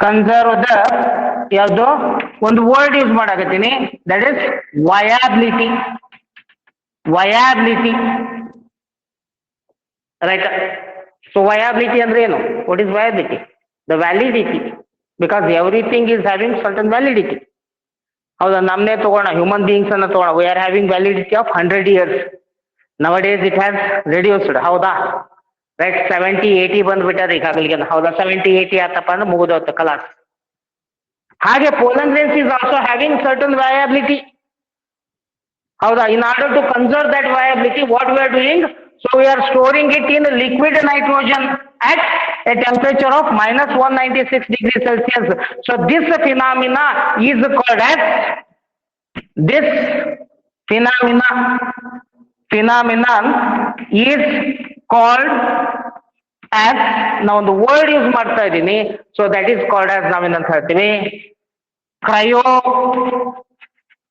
A: ಕನ್ಸರ್ವ್ ದ ಯಾವುದು? ಒಂದು ವರ್ಡ್ ಯೂಸ್ ಮಾಡಕತ್ತೀನಿ, that is viability. Right. So viability ಅಂದ್ರೆ ಏನು? What is viability? The validity, because everything is having certain validity. ಹೌದಾ, ನಮ್ಮನ್ನೇ ತಗೋಣ, ಹ್ಯೂಮನ್ ಬೀಯಿಂಗ್ಸ್ ಅನ್ನ ತಗೋಣ. We are having validity of 100 years. Nowadays it has reduced. ಹೌದಾ, right. 70-80 ಬಂದ್ಬಿಟ್ಟಾರೆ ಈಗಾಗಲಿಗೆ. ಹೌದಾ, 70-80 ಆತಪ್ಪ ಅಂದ್ರೆ ಮುಗಿದೋತ್ತು ಕಲಾಸ್. ಹಾಗೆ pollen grains is also having certain viability. ಹೌದಾ, in order to conserve that viability, what we are doing? So we are storing it in liquid nitrogen at a temperature of -196 degrees Celsius. So this phenomena is called as phenomenon is called as, ನಾವು ಒಂದು word use ಮಾಡ್ತಾ ಇದ್ದೀನಿ. So that is called as, ನಾವೇನಂತ ಹೇಳ್ತೀವಿ? Cryo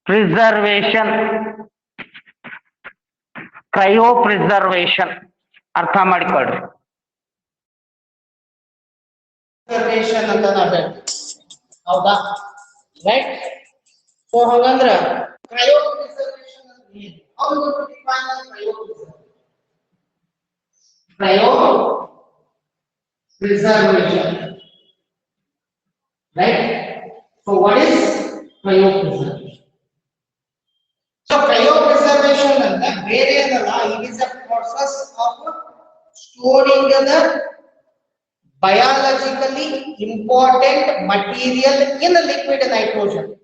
A: preservation. ಅರ್ಥ ಮಾಡಿಕೊಳ್ಳ್ರಿ. Preservation ಅಂತ ನಾವು ಹೇಳ್ತೀವಿ. ಹೌದಾ, ರೈಟ್. ಸೊ ಹಾಗಂದ್ರ ಕ್ರಯೋ ಪ್ರಿಸರ್ವೇಶನ್ ಅಂದ್ರೆ ಏನು? cryopreservation, right? So what is cryopreservation? So cryopreservation and it is a process of storing the biologically important material in a liquid nitrogen.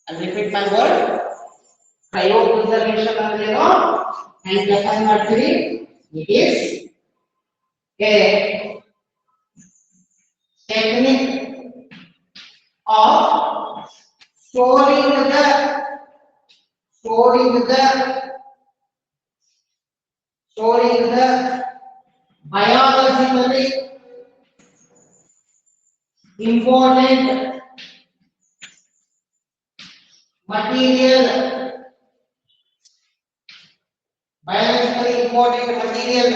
A: I'll repeat my word. Cryopreservation and define material. It is a technique of storing the biologically important material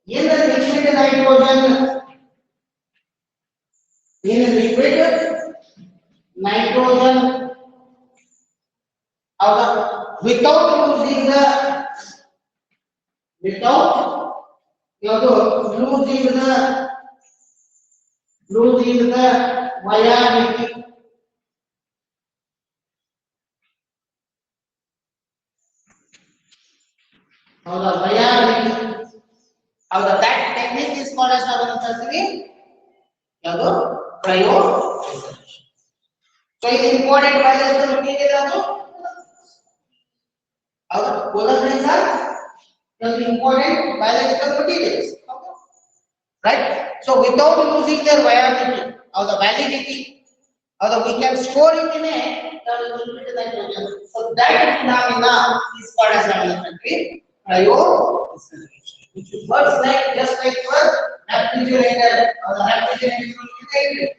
A: in the liquid nitrogen without losing the viability. That technique is called as cryopreservation. So it is important biological material polar grains are important biological materials, right? So without losing their viability or the validity, we can store it in a liquid nitrogen. So that phenomena is called as cryopreservation, which works just like for refrigerator or the refrigerator.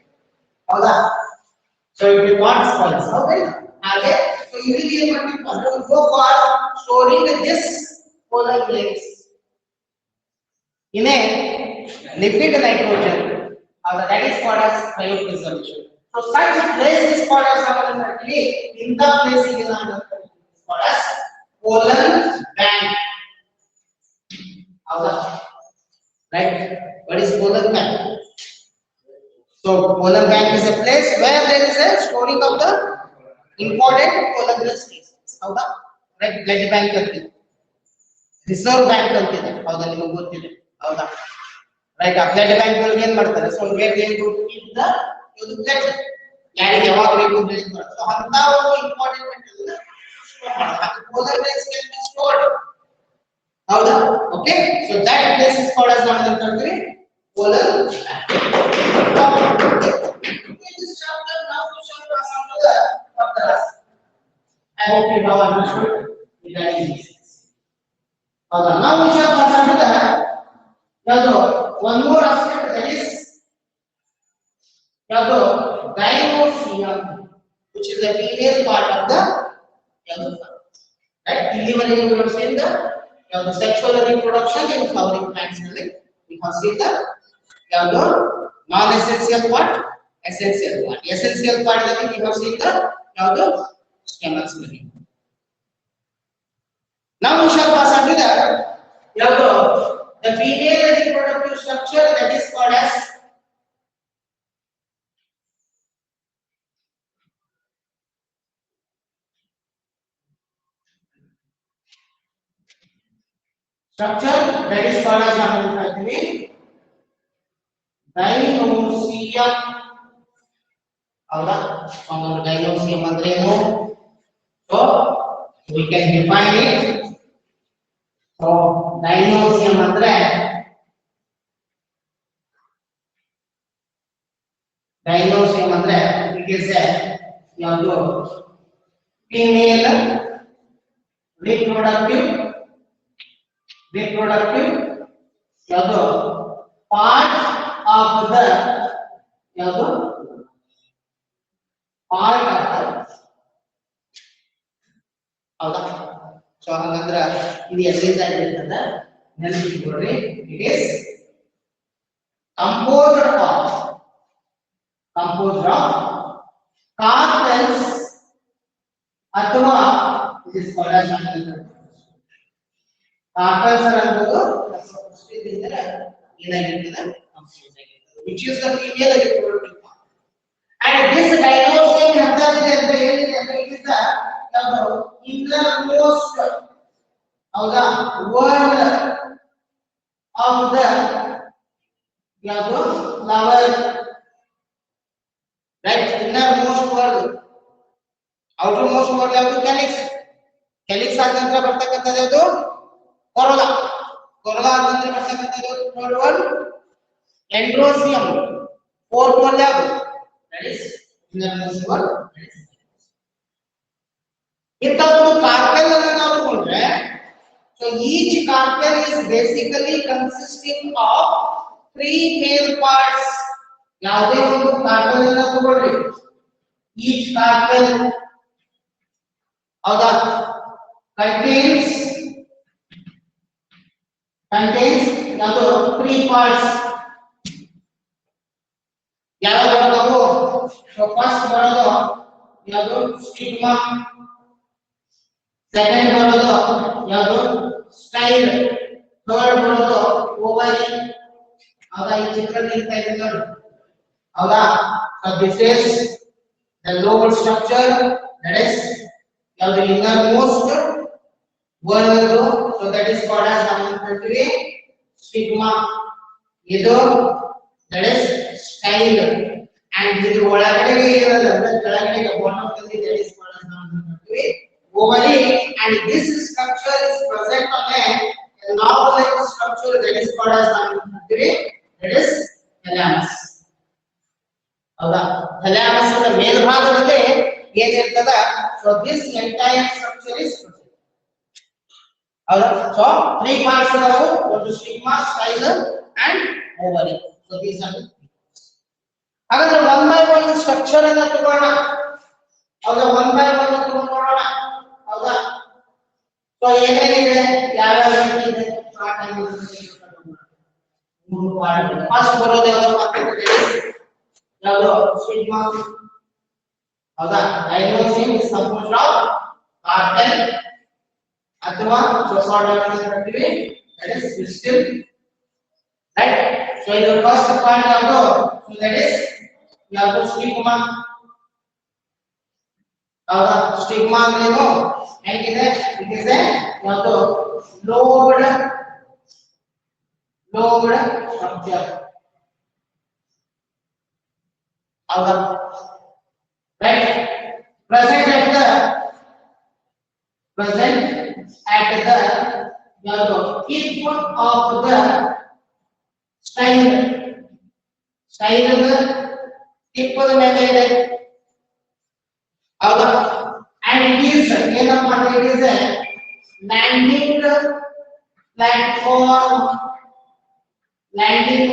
A: So it will not spoil. Okay. So you will be able to go for storing this polar grains in a liquid nitrogen. That is called as cryopreservation. So such place is called as in the place is called as polar bank. Right? What is polar bank? So polar bank is a place where there is a storing of the important polar grain species. Right? Blood bank reserve bank ನಿಮಗೆ ಗೊತ್ತಿದೆ ಹೌದಾ right ಆ blood bank ಗಳಿಗೆ ಏನು ಮಾಡ್ತಾರೆ so blood ಏನು in the ಇದು blood ಯಾರಿಗೆ ಯಾವಾಗ ಬೇಕು ಬ್ಲಡ್ ಮಾಡ್ತಾರೆ ಸೊ ಅಂತ ಒಂದು ಇಂಪಾರ್ಟೆಂಟ್ ಮೆಟೀರಿಯಲ್ ಸ್ಟೋರ್ ಮಾಡಬೇಕು polar grains can be stored ಹೌದಾ okay so that place is called as ನಾವೇನು ಅಂತೀವಿ polar bank. This chapter now we shall pass on to the Paparas. I hope you have understood regarding this. Now we shall pass on to the one more aspect, that is gynosium, which is the female part of the right? Delivery in the sexual reproduction in flowering plants. We consider the non-essential part, essential part. Essential part that we consider the stamens. Now we shall pass on to the female reproductive structure, that is called as gynosium. Gynosium andreno. So we can define it. So gynosium andre it is a female reproductive part of the so hangandra ಇದು ಎಲ್ಲಿಂದ ಇರ್ತದ ನೆನಪಿಟ್ಕೊಳ್ಳಿ it is composed of carpels ಅಥವಾ it is called as
B: carpals ಅನ್ನೋದು ಏನಾಗಿರ್ತದೆ which is the female reproductive part. And this diagnostic method is the it is the innermost of the world of the flower, right? Innermost world, outermost world of the calyx. Calyx ಆದ ನಂತರ ಬರ್ತಕ್ಕಂಥದ್ದು ಯಾವುದು? ಕೊರಲ. ಕೊರಲ ಆದ ನಂತರ ಬರ್ತಕ್ಕಂಥದ್ದು third one ಎಂಡ್ರೋಸಿಯಂ. fourth one ಯಾವುದು? That is innermost world. ಇಂಥದ್ದು carpel ಅನ್ನು ನಾವು ತಗೊಂಡ್ರೆ, so each carpel is basically consisting of three male parts. ಯಾವುದೇ ಒಂದು ಕಾರ್ಪೆಲ್ ಅನ್ನು ತಗೊಳ್ರಿ, each carpel ಹೌದಾ contains ಯಾವುದು three parts. ಯಾವ್ದು ಬರೋದು? so first ಬರೋದು ಯಾವುದು? ಸ್ಟಿಗ್ಮಾ. ಸೆಕೆಂಡ್ ಬರೋದು ಯಾವುದು? ಸ್ಟೈಲ್. ಥರ್ಡ್ ಬರೋದು ಓವರಿ. ಹೌದಾ? ಈ ಚಿತ್ರದಲ್ಲಿ ಇರ್ತಾ ಇದೆ ನೋಡಿ, ಹೌದಾ? so this is the lower structure, that is the innermost world, so that is called as stigma. ಇದು that is style, and ಇದು ಒಳಗಡೆ ಇರೋದು ಅಂದ್ರೆ ಕೆಳಗಡೆ bottom ಅಲ್ಲಿ that is called as ovary, and this structure is present on a log-like structure that is called as that is thalamus. ಹೌದಾ? Thalamus ನ ಮೇಲ್ಭಾಗದಲ್ಲಿ ಏನಿರ್ತದ, so this entire structure is present. ಹೌದಾ? so three parts ನಾವು ಒಂದು stigma, style and ovary. so these are the ಹಾಗಾದ್ರೆ one by one structure ಅನ್ನು ತಗೊಳ್ಳೋಣ. ಹೌದಾ? one by one ತಗೊಂಡೋಣ. ಹೌದಾ? so ಏನೇನಿದೆ, ಯಾವ್ಯಾವ ರೀತಿ ಇದೆ ಮೂರು ಪಾರ್ಟ್. ಫಸ್ಟ್ ಬರೋದು ಯಾವುದು? ಸ್ಟಿಗ್ಮಾ. ಹೌದಾ? Diagnosis is composed of carpel ಅಥವಾ ಸೊಸಾಯ್ಡಲ್ ಅಂತ ಹೇಳ್ತೀವಿ, that is pistil, right? so ಇದು ಫಸ್ಟ್ ಪಾರ್ಟ್ ಯಾವುದು? so that is ಯಾವುದು? ಸ್ಟಿಗ್ಮಾ. ಹೌದಾ? ಸ್ಟಿಗ್ಮಾ ಅಂದ್ರೆ ಏನು? ಹೇಗಿದೆ? ಇಟ್ ಇಸ್ ಎ ಯಾವುದು? Lobed structure. ಹೌದಾ? right? present at the tip of the style. tip of the ಮೇಲೆ ಇದೆ. ಹೌದಾ? and it is ಏನಪ್ಪ ಅಂದ್ರೆ it is a landing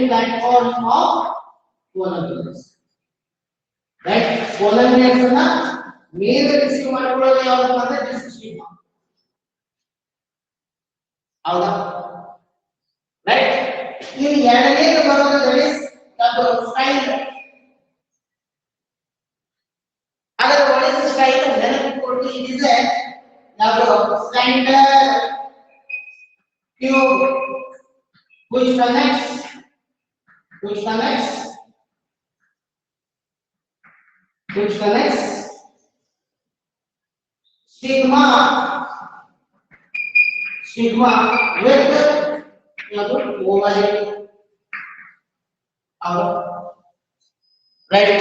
B: platform of pollinates. right? pollinates ಅನ್ನ ಮೇಲೆ ರಿಸೀವ್ ಮಾಡ್ಕೊಳ್ಳೋದು ಯಾವುದು ಅಂದ್ರೆ this stigma. ಹೌದಾ? right? ಇಲ್ಲಿ ಎರಡನೇದು ಬರೋದು that is ಅದು ಸ್ಟೈಲ್. ಹಾಗಾದ್ರೆ what is the style? ನೆನಪಿಟ್ಕೊಳ್ಳಿ, it is a ಯಾವುದು? slender tube which connects stigma with ovary. right?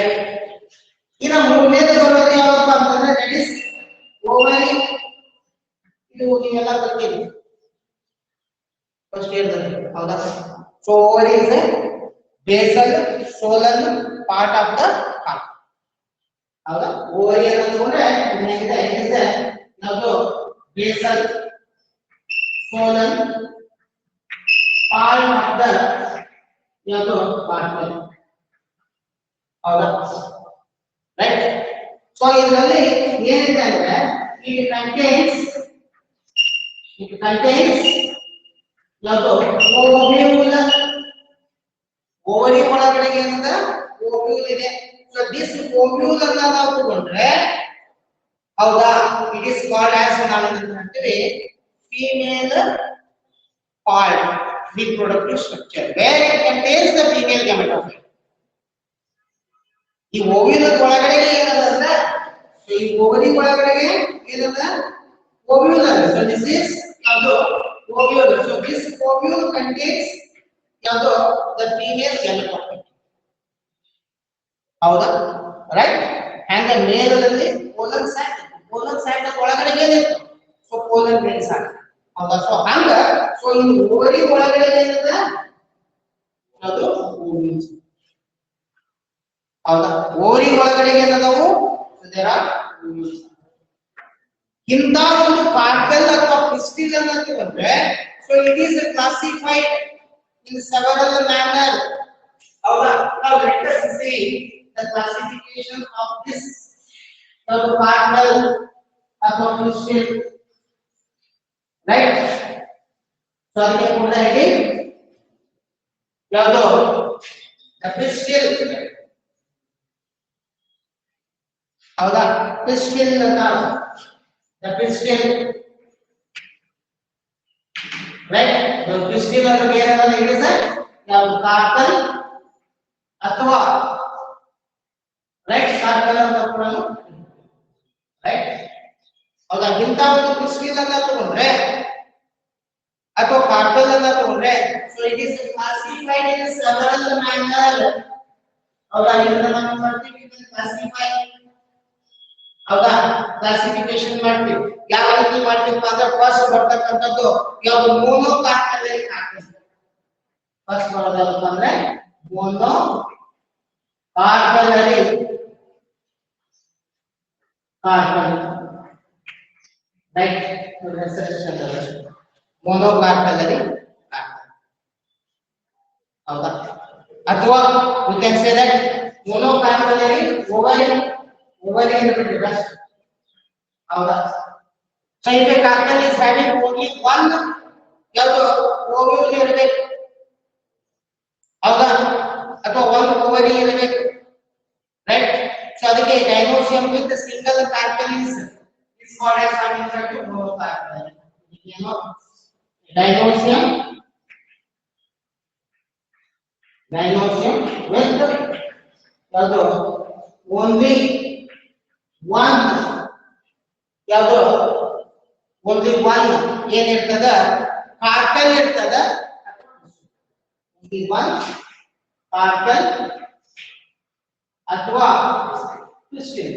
B: ಇನ್ನ ಮೂರನೇದು ಬರೋದು ಯಾವಪ್ಪ ಅಂತಂದ್ರೆ that is ovary. ಇದು ನೀವೆಲ್ಲ ಕಲ್ತಿದ್ದೀರಿ ಫಸ್ಟ್ ಇಯರ್ ದಲ್ಲಿ. ಹೌದಾ? so ovary is a basal swollen part of the heart. ಹೌದಾ? ovary ಅನ್ನೋದ್ರೆ ಏನಾಗಿದೆ? it is a ಯಾವುದು? basal swollen part of the ಯಾವುದು? heart. ಹೌದಾ? right? so ಇದರಲ್ಲಿ ಏನಿದೆ ಅಂದ್ರೆ it contains ಯಾವುದು? ovule. ovary ಒಳಗಡೆ ಏನಿದೆ? ovule ಇದೆ. so this ovule ಅನ್ನ ನಾವು ತಗೊಂಡ್ರೆ, ಹೌದಾ, it is called as ನಾವು ಹೇಳ್ತೀವಿ female called reproductive structure where it contains the female gametophyte. ಈ ಓವ್ಯೂಲ್ ಒಳಗಡೆ ಏನದ ಅಂದ್ರೆ ಈ ಓವರಿ ಒಳಗಡೆ ಏನದ ಓವ್ಯೂಲ್ ಅದ. So this is ಯಾವುದು ovule. So this ovule contains ಯಾವುದು the female gametophyte. ಹೌದಾ ರೈಟ್. and the male ಅಲ್ಲಿ pollen sac ಒಳಗಡೆ ಏನಿತ್ತು ಸೊ pollen grains ಆಗ ಹೌದಾ. ಸೊ ಹಂಗ ಸೊ ಈ ಓವರಿ ಒಳಗಡೆ ಏನದ ಅದು ಓವ್ಯೂಲ್ ಹೌದಾ. ಓವರಿ ಒಳಗಡೆ ಏನದಾವು ದೇರ್ ಆರ್ ಓವ್ಯೂಲ್ಸ್. ಇಂತ ಒಂದು ಕಾರ್ಪೆಲ್ ಅಥವಾ ಪಿಸ್ಟಿಲ್ ಅಂತ ಬಂದ್ರೆ so it is classified in several manner ಹೌದಾ. now let us see the classification of this carpel ಅಥವಾ pistil right. so ಅದಕ್ಕೆ ಕೂಡ ಹೇಳಿ ಯಾವುದು the pistil ಹೌದಾ. pistil ಅಂತ the pistil right. the pistil ಅಂದ್ರೆ ಏನಂತ ಹೇಳಿ ಸರ್ ಯಾವುದು ಕಾರ್ಪಲ್ ಅಥವಾ ರೈಟ್ ಕಾರ್ಪಲ್ ಅಂತ ಕೂಡ ರೈಟ್ ಹೌದಾ. ಇಂತ ಒಂದು pistil ಅಂತ ತಗೊಂಡ್ರೆ ಅಥವಾ ಕಾರ್ಪಲ್ ಅಂತ ತಗೊಂಡ್ರೆ so it is classified in several manner ಹೌದಾ. ಇದನ್ನ ನಾವು ಮಾಡ್ತೀವಿ ಕ್ಲಾಸಿಫೈ ಹೌದಾ. ಕ್ಲಾಸಿಫಿಕೇಶನ್ ಮಾಡ್ತೀವಿ. ಯಾವ ರೀತಿ ಮಾಡ್ತೀವಿ ಅಂದ್ರೆ ಫಸ್ಟ್ ಬರ್ತಕ್ಕಂಥದ್ದು ಯಾವುದು ಮೋನೋ ಕಾರ್ಪೆಲರಿ ಕಾರ್ಪಲ್. ಫಸ್ಟ್ ಬರೋದಪ್ಪ ಅಂದ್ರೆ monocarpellary carpel right. Monocarpellary carpel ಹೌದಾ. ಅಥವಾ you can say that monocarpellary ovary ಹೌದಾ. So if a carpel is having only one ಯಾವುದು ಓವ್ಯೂಲ್ ಇರಬೇಕು ಹೌದಾ ಅಥವಾ ಒಂದು ಓವರಿ ಇರಬೇಕು ರೈಟ್. ಸೊ ಅದಕ್ಕೆ gynoecium with single carpel is called as monocarpellary. ಏನು ಡೈನೋಸಿಯಂ with ಯಾವುದು only one ಯಾವುದು only one ಏನಿರ್ತದ ಕಾರ್ಪಲ್ ಇರ್ತದ. only one ಕಾರ್ಪಲ್ ಅಥವಾ pistil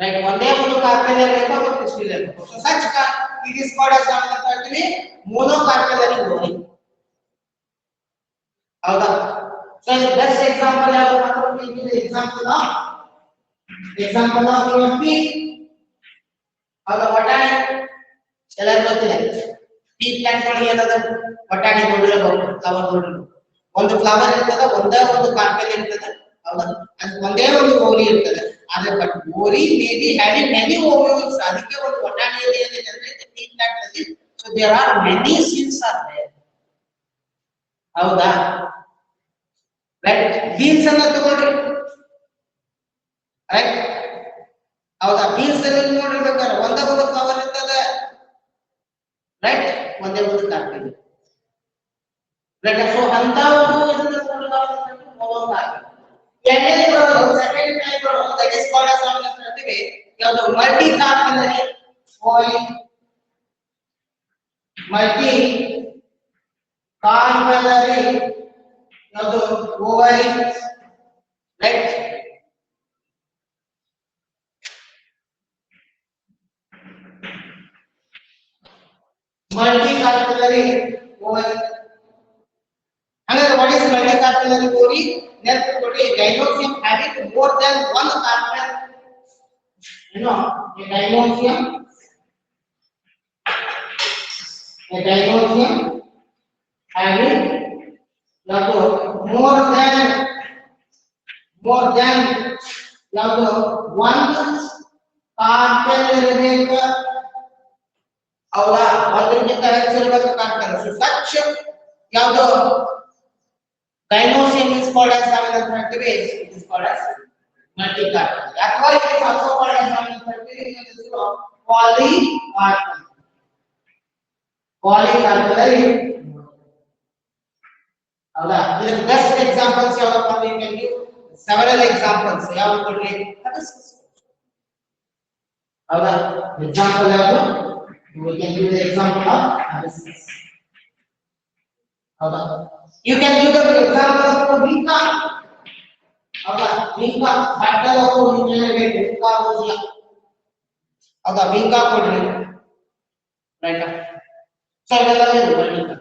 B: ರೈಟ್. ಒಂದೇ ಒಂದು ಕಾರ್ಪಲ್ ಇರಬೇಕು ಅಥವಾ pistil ಇರಬೇಕು. So such it is called as ನಾವೇನಂತೀವಿ monocarpellary ovary ಹೌದಾ. ಸೊ ಬೆಸ್ಟ್ ಎಕ್ಸಾಂಪಲ್ ಯಾವುದು ಅಂದ್ರೆ ಇದು ಎಕ್ಸಾಂಪಲ್ ಆಫ್ ಪಿ ಹೌದಾ. ವಟಾಣಿ ಎಲ್ಲರಿಗೂ ಗೊತ್ತಿದೆ. ಟೀ ಪ್ಲಾಂಟ್ ಒಳಗೆ ಏನದ ವಟಾಣಿ ನೋಡಿರಬಹುದು. ಫ್ಲವರ್ ನೋಡಿರಬಹುದು. ಒಂದು ಫ್ಲವರ್ ಇರ್ತದ ಒಂದೇ ಒಂದು ಕಾರ್ಪೆಲ್ ಇರ್ತದ ಹೌದಾ. ಅದು ಒಂದೇ ಒಂದು ಓರಿ ಇರ್ತದೆ. ಆದ್ರೆ but ovary may be having many ovules. ಅದಕ್ಕೆ ಒಂದು ವಟಾಣಿಯಲ್ಲಿ ಏನಿದೆ ಅಂದ್ರೆ ಟೀ ಪ್ಲಾಂಟ್ ಅಲ್ಲಿ so there are many seeds are there ಹೌದಾ ರೈಟ್. ಬೀನ್ಸ್ ಅನ್ನ ತಗೊಳ್ರಿ ರೈಟ್ ಹೌದಾ. ಬೀನ್ಸ್ ಅಲ್ಲಿ ನೋಡಿರ್ಬೇಕಾದ್ರೆ ಒಂದೇ ಒಂದು ಫ್ಲವರ್ ಇರ್ತದೆ ರೈಟ್. ಒಂದೇ ಒಂದು ಕಾರ್ಪೆಲ್ ರೈಟ್. ಸೊ ಅಂತ ಒಂದು ಇದನ್ನ ಮೋನೋಕಾರ್ಪಲ್. ಎರಡನೇ ಬರೋದು ಸೆಕೆಂಡ್ ಟೈಪ್ ಬರೋದು ದಟ್ ಇಸ್ ಕಾಲ್ಡ್ as ಅಂತ ಹೇಳ್ತೀವಿ ಯಾವುದು ಮಲ್ಟಿ ಕಾರ್ಪೆಲರಿ ಓವರಿ. ಮಲ್ಟಿ ಕಾರ್ಪೆಲರಿ ಯಾವುದು ovary right. multi-carpellary ovary. Another what is multi-carpellary ovary? Next today gynosium having more than one carpel. You know, a gynosium having more than one carpel ಇರಬೇಕು ಹೌದಾ. ಒಂದಕ್ಕಿಂತ ಹೆಚ್ಚಿರಬೇಕು carpel. So such ಯಾವುದು ಗೈನೋಸಿಯಂ is called as ನಾವೇನಂತ ಹೇಳ್ತೀವಿ it is called as multi carpel. ಅಥವಾ it is also called as ನಾವೇನಂತ ಹೇಳ್ತೀವಿ ಪಾಲಿಕಾರ್ಪಲ್ ಪಾಲಿಕಾರ್ಪಲರಿ ಹೌದಾ ಇದರ ಬೆಸ್ಟ್ ಎಕ್ಸಾಂಪಲ್ಸ್ ಯಾವಪ್ಪ ಅಂದ್ರೆ you can give several examples ಯಾವ ಕೊಡ್ರಿ ಹೌದಾ ಎಕ್ಸಾಂಪಲ್ ಯಾವುದು we can give the example of hibiscus ಹೌದಾ you can give the example of vinca ಹೌದಾ vinca battle of vinca ರೋಜಿಯಾ ಹೌದಾ vinca ಕೊಡ್ರಿ ರೈಟ್ ಸೊ ಇದೆಲ್ಲ ಇದೆ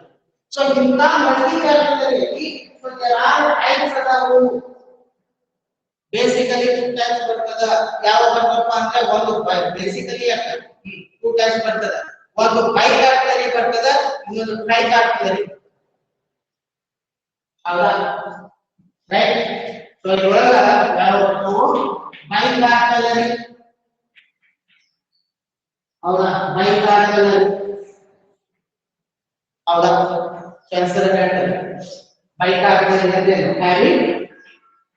B: so vinca multi-carpellary so there are types ಅದಾವು ಬೇಸಿಕಲಿ ಟೂ ಟೈಪ್ಸ್ ಬರ್ತದ ಯಾವ ಬರ್ತಪ್ಪ ಅಂದ್ರೆ ಒಂದು ಬೇಸಿಕಲಿ ಟೂ ಟೈಪ್ಸ್ ಬರ್ತದ ಒಂದು ಬೈಕಾರ್ಪಲರಿ ಬರ್ತದ ಇನ್ನೊಂದು ಟ್ರೈಕಾರ್ಪಲರಿ ಹೌದಾ ರೈಟ್ ಸೊ ಇದ್ರೊಳಗ ಯಾವ ಬರ್ತವು ಬೈಕಾರ್ಪಲರಿ ಹೌದಾ ಬೈಕಾರ್ಪಲರಿ ಹೌದಾ ಕ್ಯಾನ್ಸರ್ ಹೇಳ್ತಾರೆ ಬೈಕಾರ್ಪಲರಿ ಅಂದ್ರೆ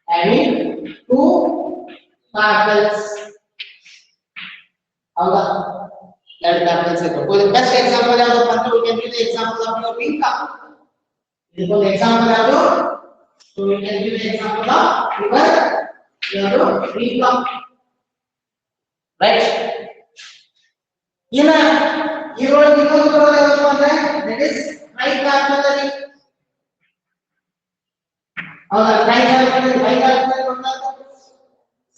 B: having two carpels ಹೌದಾ ಎರಡು carpels ಇತ್ತು ಒಂದು ಬೆಸ್ಟ್ ಎಕ್ಸಾಂಪಲ್ ಯಾವುದು ಅಂತ we can give the example of your vinca ಇದೊಂದು ಎಕ್ಸಾಂಪಲ್ ಯಾವುದು so we can give the example of your vinca right ಇದರೊಳಗೆ ಇನ್ನೊಂದು ಬರೋದು ಯಾವುದು ಅಂದ್ರೆ that is tricarpellary ಹೌದಾ ಟ್ರೈಕಾರ್ಪಲರಿ ಬೈಕಾರ್ಪಲರಿ ಒಂದಾಯ್ತು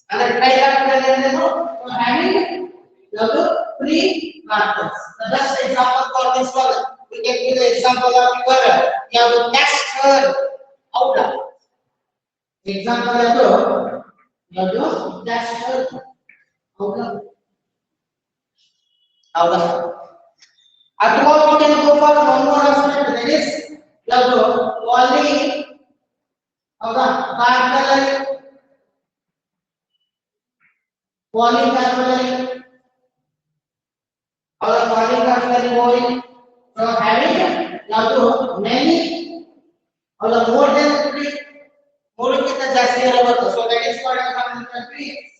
B: ಅಂದ್ರೆ ಟ್ರೈಕಾರ್ಪಲರಿ ಅಂದ್ರೇನು having ಯಾವುದು three carpels the best example for this one we can give the example of your ಯಾವುದು castor ಹೌದಾ ಎಕ್ಸಾಂಪಲ್ ಯಾವುದು castor ಹೌದಾ ಹೌದಾ ಅಥವಾ we can go for one more aspect that is ಯಾವುದು poly ಹೌದಾ ಕಾರ್ಪಲರಿ polycarpellary ಹೌದಾ polycarpellary moving so having ಯಾವುದು many ಹೌದಾ more than 3 ಮೂರಕ್ಕಿಂತ ಜಾಸ್ತಿ ಇರಬಹುದು so that is called as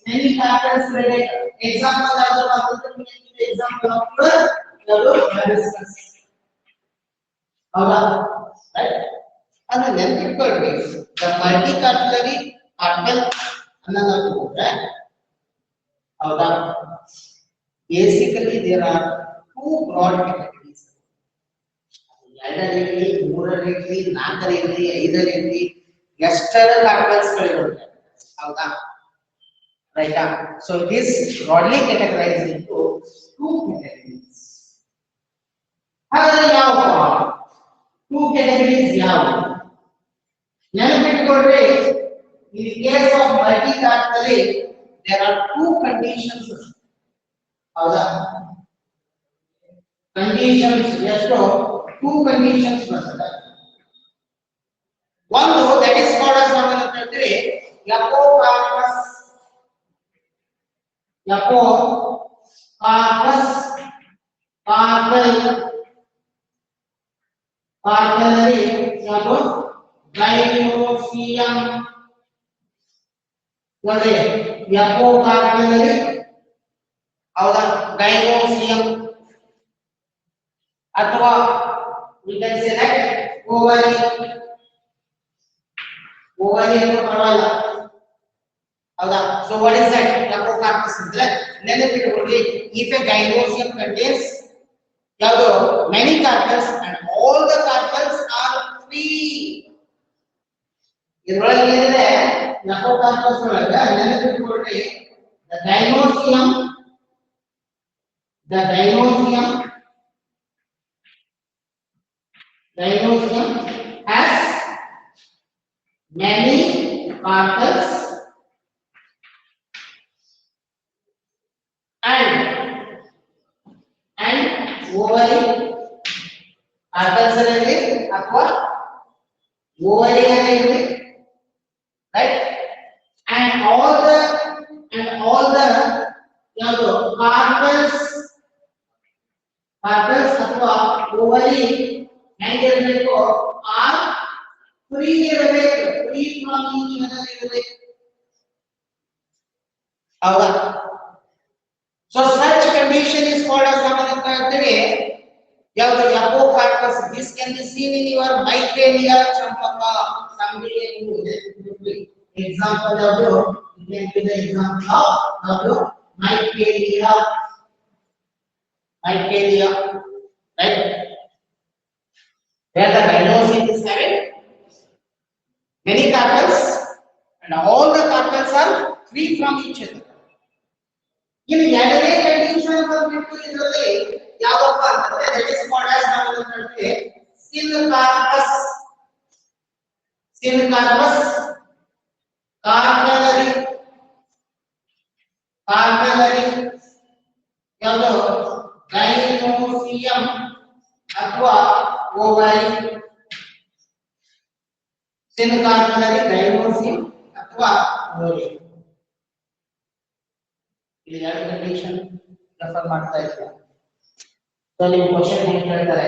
B: many carpels related example ಯಾವುದು ಅಂತಂದ್ರೆ example of ಯಾವುದು hibiscus ಹೌದಾ right ಅಂದ್ರೆ ನೆನಪಿಟ್ಕೊಳ್ಳಿ the multi-carpellary carpel ಅನ್ನೋದನ್ನ ತಗೊಂಡ್ರೆ ಹೌದಾ basically there are two broad categories ಎರಡರಲ್ಲಿ ಮೂರರಲ್ಲಿ ನಾಲ್ಕರಲ್ಲಿ ಐದರಲ್ಲಿ ಎಷ್ಟರ carpels ಗಳಿರುತ್ತೆ ಹೌದಾ ರೈಟಾ so this broadly categorized into two categories ಹಾಗಾದ್ರೆ ಯಾವ two categories ಯಾವ ನೆನಪಿಟ್ಕೊಳ್ಳಿ in case of multi-carpellary there are two conditions ಹೌದಾ conditions ಎಷ್ಟು two conditions ಬರ್ತದೆ ಒಂದು that is called as what ಅಂತ ಹೇಳಿದ್ರೆ apocarpus carpellary ಯಾವುದು gynosium ನೋಡಿ apocarpellary ಹೌದಾ gynosium ಅಥವಾ we can say that ovary ಅಂತ ಬರಲ್ಲ ಹೌದಾ so what is that apocarpus ಅಂದ್ರೆ ನೆನಪಿಟ್ಕೊಳ್ಳಿ if a gynosium contains ಯಾವುದು many carpels and all the carpels are free ಇದರೊಳಗೆ ಏನಿದೆ apocarpus ಒಳಗೆ ನೆನಪಿಟ್ಕೊಳ್ಳಿ the gynosium has many carpels and ovary carpels ಅಲ್ಲಿ ಅಥವಾ ovary ಅಲ್ಲಿ right and all the ಯಾವುದು carpels ಅಥವಾ ovary ಹೆಂಗಿರಬೇಕು are free ಇರಬೇಕು free from each other ಇರಬೇಕು ಹೌದಾ so such condition is called as what ಅಂತ ಹೇಳ್ತೀವಿ ಯಾವುದು ಅಪೋಕಾರ್ಪಸ್. This can be seen in your Mycelia champaka. Somebody example ಯಾವುದು? You can give the example of ಯಾವುದು? Mycelia. Mycelia, right? Where the gynoecium is having many carpels and all the carpels are free from each other. ಇನ್ನು ಎರಡನೇ condition ಬಂದ್ಬಿಟ್ಟು ಇದರಲ್ಲಿ ಯಾವಪ್ಪ ಅಂತಂದ್ರೆ that is called as ನಾವು ಹೇಳ್ತೀವಿ ಸಿನ್ಕಾರ್ಪಸ್. ಸಿನ್ಕಾರ್ಪಸ್ ಕಾರ್ಪೆಲರಿ. ಕಾರ್ಪೆಲರಿ ಯಾವುದು? ಗೈನೋಸಿಯಂ ಅಥವಾ ಓವರಿ. ಸಿನ್ಕಾರ್ಪೆಲರಿ, ಗೈನೋಸಿಯಂ ಅಥವಾ ಓವರಿ. ಇಲ್ಲಿ ಎರಡು ಕಂಡೀಷನ್ ರೆಫರ್ ಮಾಡ್ತಾ ಇದ್ದಾರೆ. ಸೊ ನಿಮ್ಮ ಕ್ವಶನ್ ಏನು ಹೇಳ್ತಾರೆ?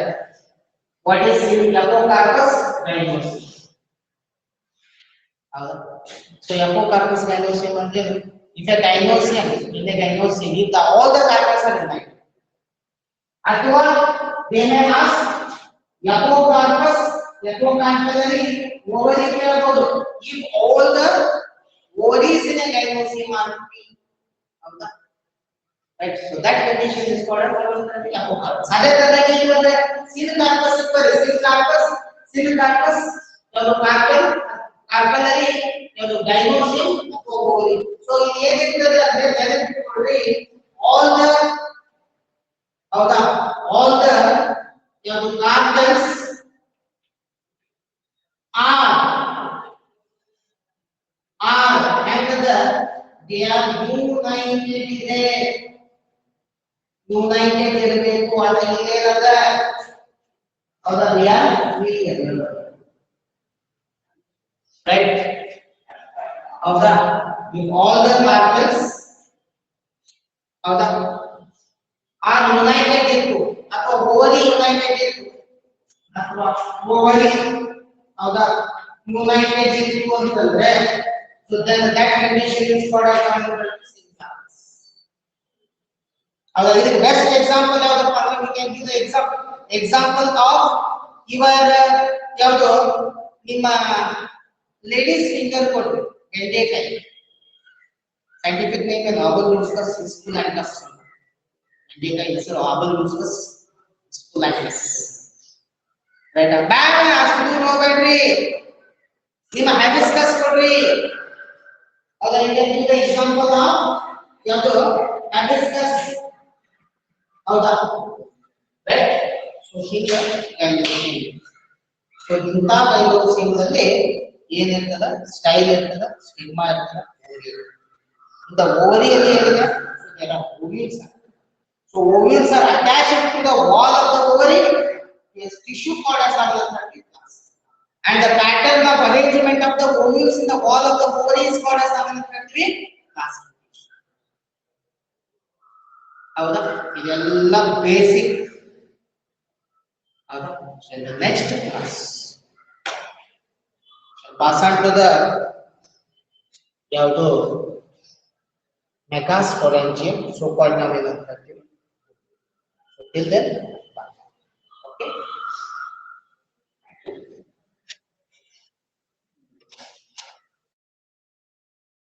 B: What is apocarpous gynoecium? ಹೌದಾ? ಸೊ ಎಪೋಕಾರ್ಪಸ್ ಗೈನೋಸಿಯಂ ಅಂದ್ರೆ if a gynosium, in a gynosium, if all the carpels are united, ಅಥವಾ they may ask epocarpus, epocarpellary ovary ಕೇಳಬಹುದು. If all the ovaries in a gynosium are free, ಹೌದಾ? Right, so that condition is called epocarpus. ಅದೇ ತರನಾಗಿ ಇವಾಗ ಸಿನ್ಕಾರ್ಪಸ್ ಇದ್ದರೆ ಸಿನ್ಕಾರ್ಪಸ್ ಯಾವುದು? Carpel, ಕಾರ್ಪೆಲರಿ ಯಾವುದು? ಗೈನೋಸಿಯಂ ಅಥವಾ ಓವರಿ. ಸೊ ಇಲ್ಲಿ ಏನಿರ್ತದೆ ಅಂದ್ರೆ ನೆನಪಿಟ್ಕೊಳ್ಳಿ, all the ಯಾವುದು? Carpels are and they are united ಇದೆ. ಯುನೈಟೆಡ್ ಇರಬೇಕು ಅಂತ ಇಲ್ಲೇನದ? ಹೌದಾ? they are united, right? ಹೌದಾ? if all the carpels ಹೌದಾ are united ಇತ್ತು ಅಥವಾ ಓವರಿ ಯುನೈಟೆಡ್ ಇತ್ತು ಅಥವಾ ಓವರಿ ಹೌದಾ ಯುನೈಟೆಡ್ ಇತ್ತು ಅಂತಂದ್ರೆ so then that condition is called as syncarpus. ಹೌದಾ? ಇದಕ್ಕೆ ಬೆಸ್ಟ್ ಎಕ್ಸಾಂಪಲ್ ಯಾವ್ದಪ್ಪ ಅಂದ್ರೆ we can give the example of your ಯಾವುದು? ನಿಮ್ಮ ಲೇಡೀಸ್ ಫಿಂಗರ್ ಕೊಟ್ಟು ಗೆಂಡೆಕಾಯಿ. scientific name is Obolus sculatus. ಗೆಂಡೆಕಾಯಿ ಹೆಸರು Obolus sculatus. right? ಬ್ಯಾಡ ಅಷ್ಟು ದೂರ ಹೋಗ್ಬೇಡ್ರಿ, ನಿಮ್ಮ ಹೈಬಿಸ್ಕಸ್ ಕೊಡ್ರಿ. ಅದರ ಇಂದ ಎಕ್ಸಾಂಪಲ್ ಯಾವುದು? ಹೈಬಿಸ್ಕಸ್. ಹೌದಾ? ರೈಟ್. ಸೊ ಹೀಗೆ ಗೈನೋಸಿಯಂ. ಸೊ ಇಂಥ ಗೈನೋಸಿಯಂದಲ್ಲಿ ಏನಿರ್ತದ? ಸ್ಟೈಲ್ ಇರ್ತದ, ಸ್ಟಿಗ್ಮಾ ಇರ್ತದ, ಓವರಿ ಇರ್ತದ. The ovary area, there are ovules. So ovules are attached to the wall of the ovary. Yes, tissue called as class. And the pattern of arrangement of the ovules in the wall of the ovary is called as class. ಹೌದಾ? ಇದೆಲ್ಲ basic. ಹೌದಾ? So in the next class, pass on to the ಯಾವುದು? megasporangium, so called now in the till then